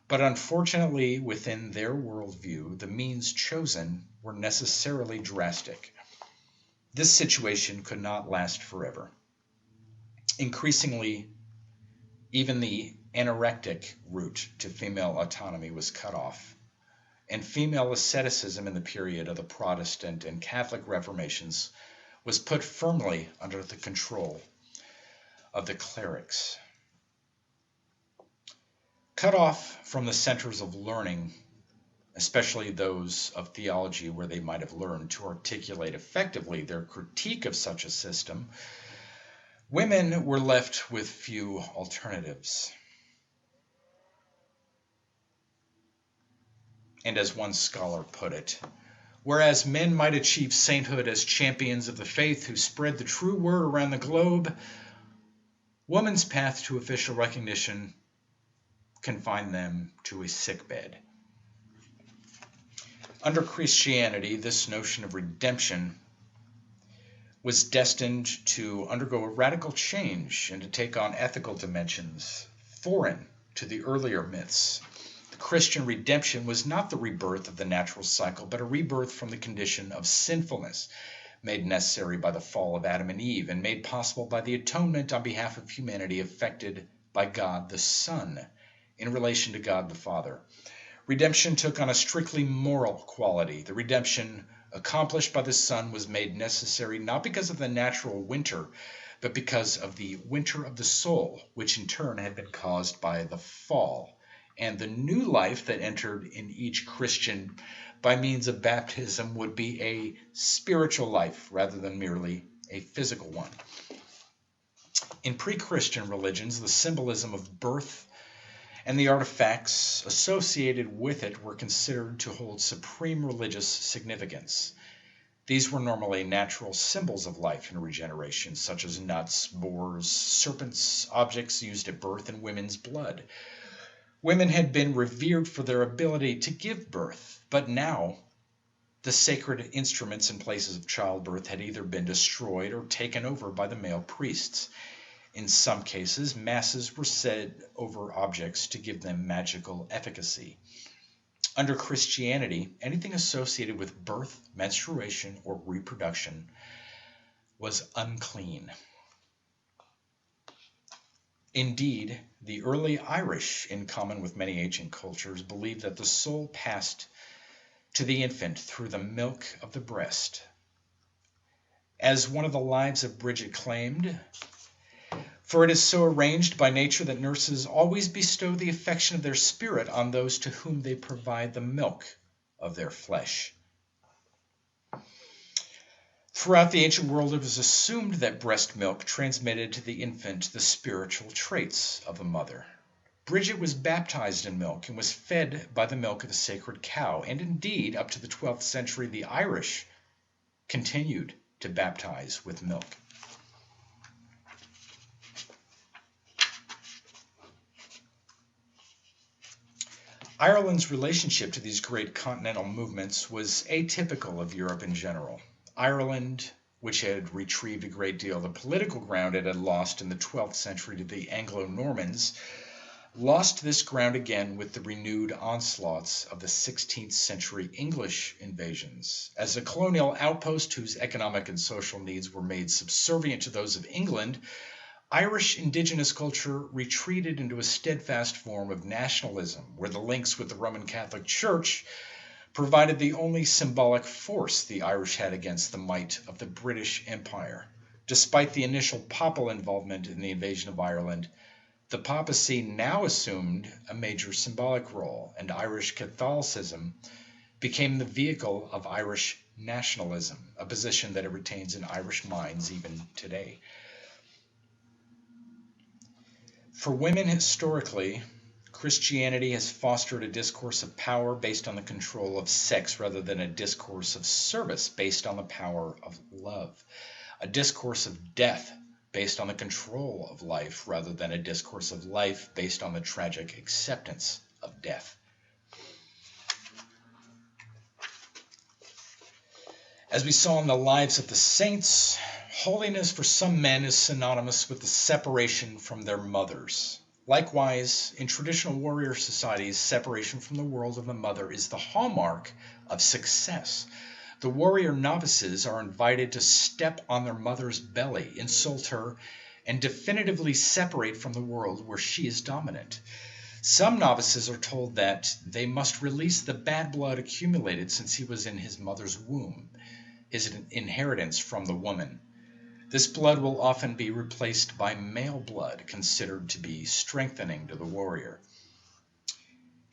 But unfortunately, within their worldview, the means chosen were necessarily drastic. This situation could not last forever. Increasingly, even the anorectic route to female autonomy was cut off, and female asceticism in the period of the Protestant and Catholic Reformations was put firmly under the control of the clerics. Cut off from the centers of learning especially those of theology where they might have learned to articulate effectively their critique of such a system, women were left with few alternatives. And as one scholar put it, whereas men might achieve sainthood as champions of the faith who spread the true word around the globe, woman's path to official recognition confined them to a sickbed. Under Christianity, this notion of redemption was destined to undergo a radical change and to take on ethical dimensions foreign to the earlier myths. The Christian redemption was not the rebirth of the natural cycle, but a rebirth from the condition of sinfulness, made necessary by the fall of Adam and Eve, and made possible by the atonement on behalf of humanity effected by God the Son in relation to God the Father. Redemption took on a strictly moral quality. The redemption accomplished by the Son was made necessary not because of the natural winter, but because of the winter of the soul, which in turn had been caused by the fall, and the new life that entered in each Christian by means of baptism would be a spiritual life rather than merely a physical one. In pre-Christian religions, the symbolism of birth and the artifacts associated with it were considered to hold supreme religious significance. These were normally natural symbols of life and regeneration, such as nuts, boars, serpents, objects used at birth, and women's blood. Women had been revered for their ability to give birth, but now the sacred instruments and places of childbirth had either been destroyed or taken over by the male priests. In some cases, masses were said over objects to give them magical efficacy. Under Christianity, anything associated with birth, menstruation, or reproduction was unclean. Indeed, the early Irish, in common with many ancient cultures, believed that the soul passed to the infant through the milk of the breast. As one of the Lives of Bridget claimed, "For it is so arranged by nature that nurses always bestow the affection of their spirit on those to whom they provide the milk of their flesh." Throughout the ancient world, it was assumed that breast milk transmitted to the infant the spiritual traits of a mother. Bridget was baptized in milk and was fed by the milk of the sacred cow, and indeed, up to the 12th century, the Irish continued to baptize with milk. Ireland's relationship to these great continental movements was atypical of Europe in general. Ireland, which had retrieved a great deal of the political ground it had lost in the 12th century to the Anglo-Normans, lost this ground again with the renewed onslaughts of the 16th century English invasions. As a colonial outpost whose economic and social needs were made subservient to those of England, Irish indigenous culture retreated into a steadfast form of nationalism, where the links with the Roman Catholic Church provided the only symbolic force the Irish had against the might of the British Empire. Despite the initial papal involvement in the invasion of Ireland, the papacy now assumed a major symbolic role, and Irish Catholicism became the vehicle of Irish nationalism, a position that it retains in Irish minds even today. For women historically, Christianity has fostered a discourse of power based on the control of sex rather than a discourse of service based on the power of love, a discourse of death based on the control of life rather than a discourse of life based on the tragic acceptance of death. As we saw in the lives of the saints, holiness for some men is synonymous with the separation from their mothers. Likewise, in traditional warrior societies, separation from the world of the mother is the hallmark of success. The warrior novices are invited to step on their mother's belly, insult her, and definitively separate from the world where she is dominant. Some novices are told that they must release the bad blood accumulated since he was in his mother's womb, his inheritance from the woman. This blood will often be replaced by male blood, considered to be strengthening to the warrior.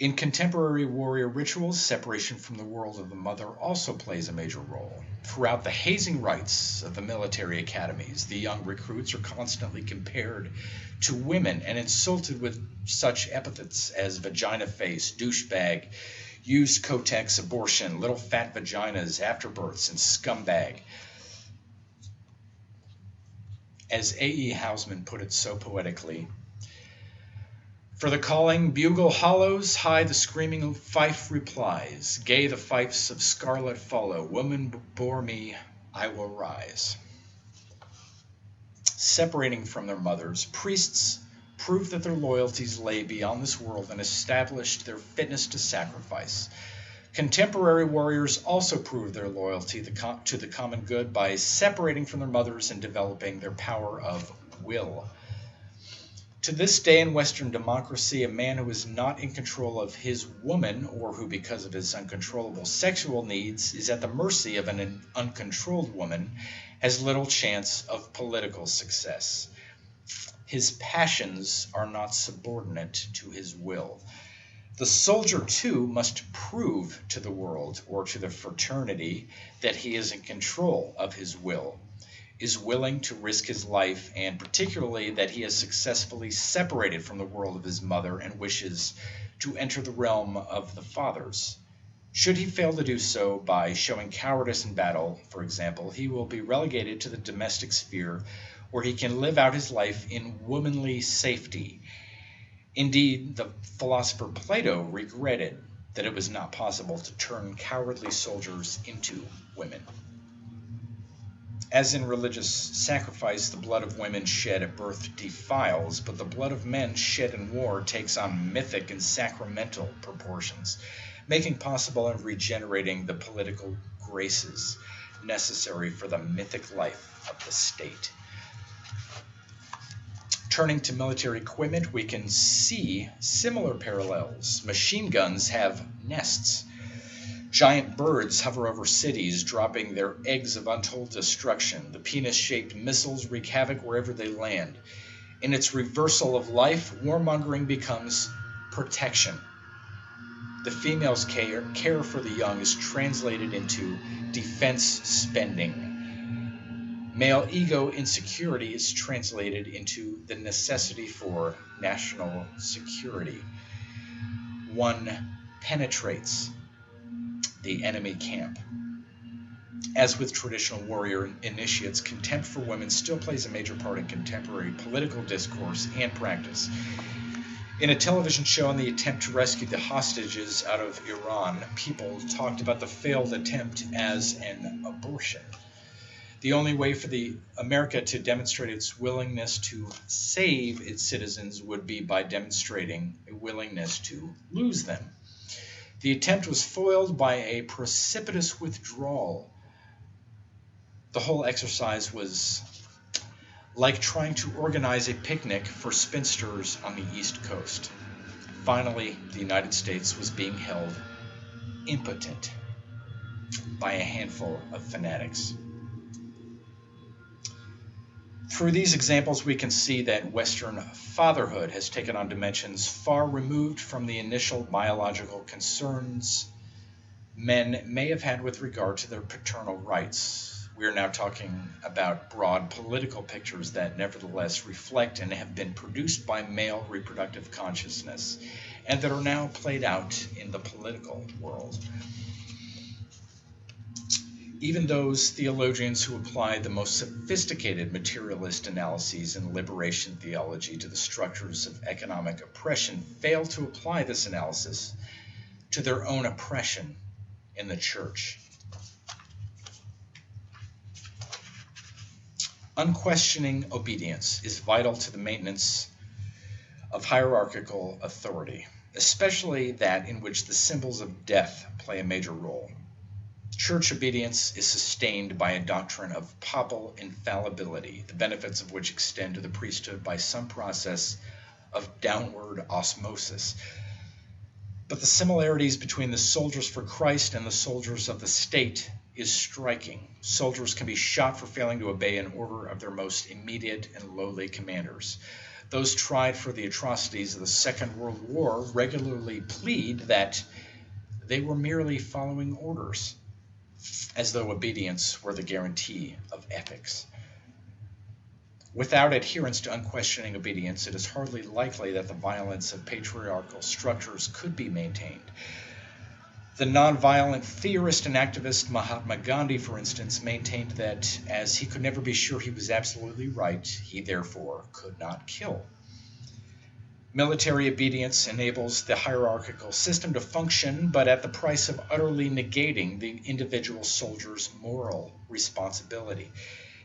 In contemporary warrior rituals, separation from the world of the mother also plays a major role. Throughout the hazing rites of the military academies, the young recruits are constantly compared to women and insulted with such epithets as vagina face, douchebag, used kotex, abortion, little fat vaginas, afterbirths, and scumbag. As A.E. Hausman put it so poetically, "For the calling bugle hollows, high the screaming fife replies. Gay the fifes of scarlet follow. Woman bore me, I will rise." Separating from their mothers, priests proved that their loyalties lay beyond this world and established their fitness to sacrifice. Contemporary warriors also proved their loyalty to the common good by separating from their mothers and developing their power of will. To this day in Western democracy, a man who is not in control of his woman, or who because of his uncontrollable sexual needs is at the mercy of an uncontrolled woman, has little chance of political success. His passions are not subordinate to his will. The soldier, too, must prove to the world or to the fraternity that he is in control of his will, is willing to risk his life, and particularly that he has successfully separated from the world of his mother and wishes to enter the realm of the fathers. Should he fail to do so by showing cowardice in battle, for example, he will be relegated to the domestic sphere where he can live out his life in womanly safety. Indeed, the philosopher Plato regretted that it was not possible to turn cowardly soldiers into women. As in religious sacrifice, the blood of women shed at birth defiles, but the blood of men shed in war takes on mythic and sacramental proportions, making possible and regenerating the political graces necessary for the mythic life of the state. Turning to military equipment, we can see similar parallels. Machine guns have nests. Giant birds hover over cities, dropping their eggs of untold destruction. The penis-shaped missiles wreak havoc wherever they land. In its reversal of life, warmongering becomes protection. The female's care for the young is translated into defense spending. Male ego insecurity is translated into the necessity for national security. One penetrates the enemy camp. As with traditional warrior initiates, contempt for women still plays a major part in contemporary political discourse and practice. In a television show on the attempt to rescue the hostages out of Iran, people talked about the failed attempt as an abortion. The only way for America to demonstrate its willingness to save its citizens would be by demonstrating a willingness to lose them. The attempt was foiled by a precipitous withdrawal. The whole exercise was like trying to organize a picnic for spinsters on the East Coast. Finally, the United States was being held impotent by a handful of fanatics. Through these examples, we can see that Western fatherhood has taken on dimensions far removed from the initial biological concerns men may have had with regard to their paternal rights. We are now talking about broad political pictures that nevertheless reflect and have been produced by male reproductive consciousness, and that are now played out in the political world. Even those theologians who apply the most sophisticated materialist analyses in liberation theology to the structures of economic oppression fail to apply this analysis to their own oppression in the church. Unquestioning obedience is vital to the maintenance of hierarchical authority, especially that in which the symbols of death play a major role. Church obedience is sustained by a doctrine of papal infallibility, the benefits of which extend to the priesthood by some process of downward osmosis. But the similarities between the soldiers for Christ and the soldiers of the state is striking. Soldiers can be shot for failing to obey an order of their most immediate and lowly commanders. Those tried for the atrocities of the Second World War regularly plead that they were merely following orders, as though obedience were the guarantee of ethics. Without adherence to unquestioning obedience, it is hardly likely that the violence of patriarchal structures could be maintained. The nonviolent theorist and activist Mahatma Gandhi, for instance, maintained that as he could never be sure he was absolutely right, he therefore could not kill. Military obedience enables the hierarchical system to function, but at the price of utterly negating the individual soldier's moral responsibility.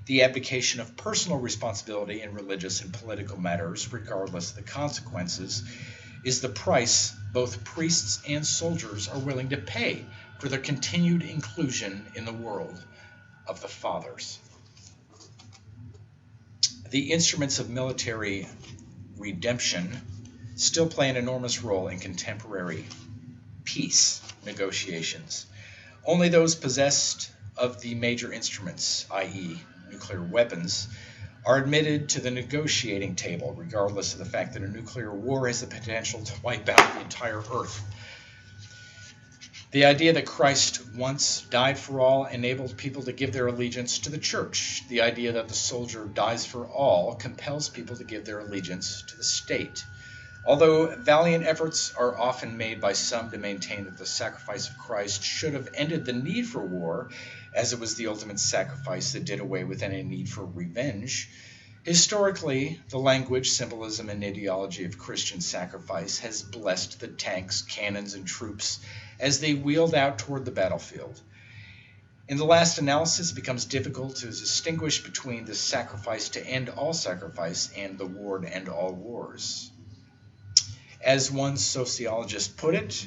The abdication of personal responsibility in religious and political matters, regardless of the consequences, is the price both priests and soldiers are willing to pay for their continued inclusion in the world of the fathers. The instruments of military redemption still play an enormous role in contemporary peace negotiations. Only those possessed of the major instruments, i.e., nuclear weapons, are admitted to the negotiating table, regardless of the fact that a nuclear war has the potential to wipe out the entire Earth. The idea that Christ once died for all enabled people to give their allegiance to the church. The idea that the soldier dies for all compels people to give their allegiance to the state. Although valiant efforts are often made by some to maintain that the sacrifice of Christ should have ended the need for war, as it was the ultimate sacrifice that did away with any need for revenge, historically, the language, symbolism, and ideology of Christian sacrifice has blessed the tanks, cannons, and troops as they wheeled out toward the battlefield. In the last analysis, it becomes difficult to distinguish between the sacrifice to end all sacrifice and the war to end all wars. As one sociologist put it,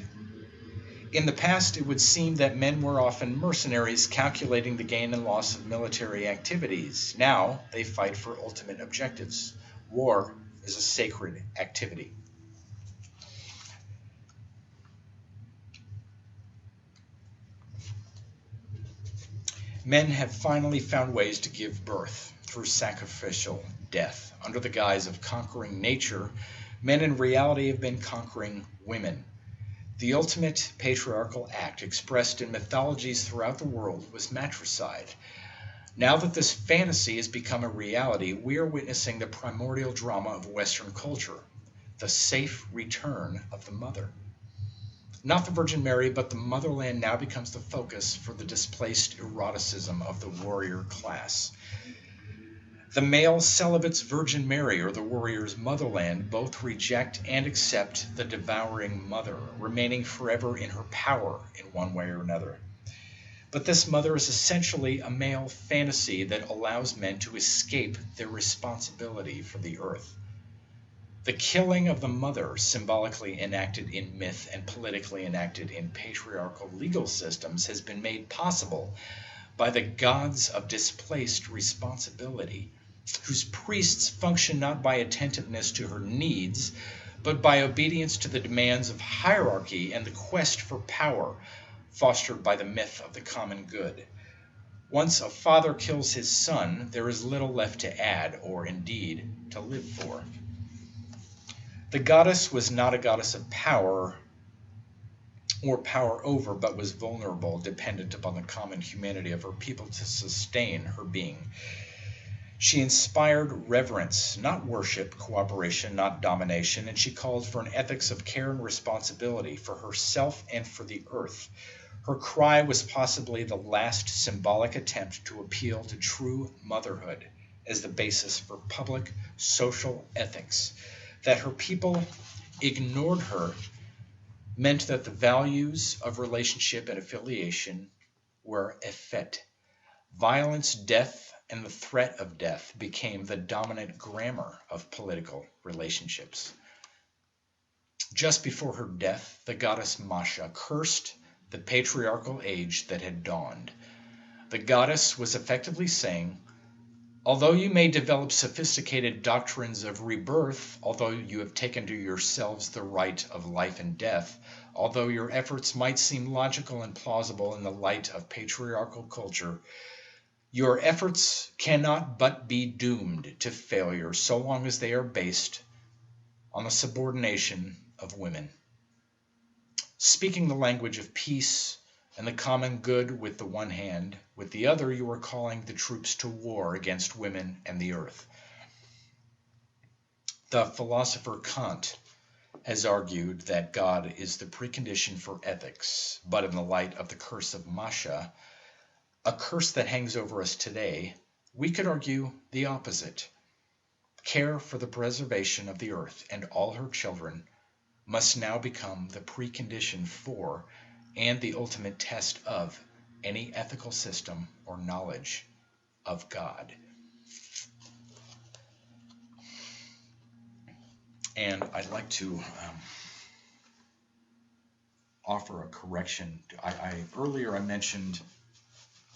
in the past it would seem that men were often mercenaries calculating the gain and loss of military activities. Now they fight for ultimate objectives. War is a sacred activity. Men have finally found ways to give birth through sacrificial death. Under the guise of conquering nature, men in reality have been conquering women. The ultimate patriarchal act expressed in mythologies throughout the world was matricide. Now that this fantasy has become a reality, we are witnessing the primordial drama of Western culture, the safe return of the mother. Not the Virgin Mary, but the motherland now becomes the focus for the displaced eroticism of the warrior class. The male celibate's Virgin Mary or the warrior's motherland both reject and accept the devouring mother, remaining forever in her power in one way or another. But this mother is essentially a male fantasy that allows men to escape their responsibility for the earth. The killing of the mother, symbolically enacted in myth and politically enacted in patriarchal legal systems, has been made possible by the gods of displaced responsibility, whose priests function not by attentiveness to her needs, but by obedience to the demands of hierarchy and the quest for power, fostered by the myth of the common good. Once a father kills his son, there is little left to add, or indeed to live for. The goddess was not a goddess of power or power over, but was vulnerable, dependent upon the common humanity of her people to sustain her being. She inspired reverence, not worship, cooperation, not domination, and she called for an ethics of care and responsibility for herself and for the earth. Her cry was possibly the last symbolic attempt to appeal to true motherhood as the basis for public social ethics. That her people ignored her meant that the values of relationship and affiliation were effete. Violence, death, and the threat of death became the dominant grammar of political relationships. Just before her death, the goddess Masha cursed the patriarchal age that had dawned. The goddess was effectively saying, although you may develop sophisticated doctrines of rebirth, although you have taken to yourselves the right of life and death, Although your efforts might seem logical and plausible in the light of patriarchal culture, your efforts cannot but be doomed to failure so long as they are based on the subordination of women. Speaking the language of peace and the common good with the one hand, with the other you are calling the troops to war against women and the earth. The philosopher Kant has argued that God is the precondition for ethics, but in the light of the curse of Masha, a curse that hangs over us today, we could argue the opposite. Care for the preservation of the earth and all her children must now become the precondition for and the ultimate test of any ethical system or knowledge of God. And I'd like to offer a correction. Earlier I mentioned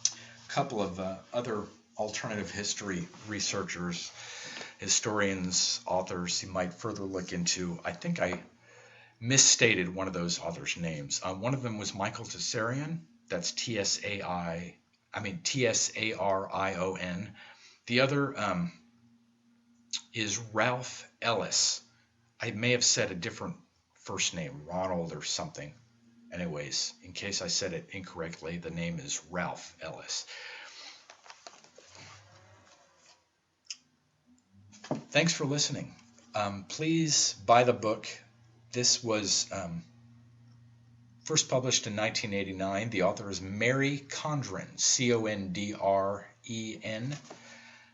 a couple of other alternative history researchers, historians, authors you might further look into. I think I misstated one of those authors' names. One of them was Michael Tsarion. That's Tsarion. The other is Ralph Ellis. I may have said a different first name, Ronald or something. Anyways, in case I said it incorrectly, the name is Ralph Ellis. Thanks for listening. Please buy the book. This was first published in 1989. The author is Mary Condren, Condren.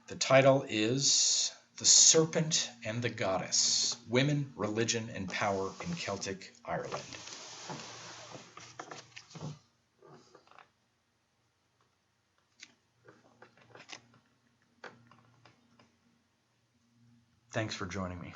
The title is The Serpent and the Goddess, Women, Religion, and Power in Celtic Ireland. Thanks for joining me.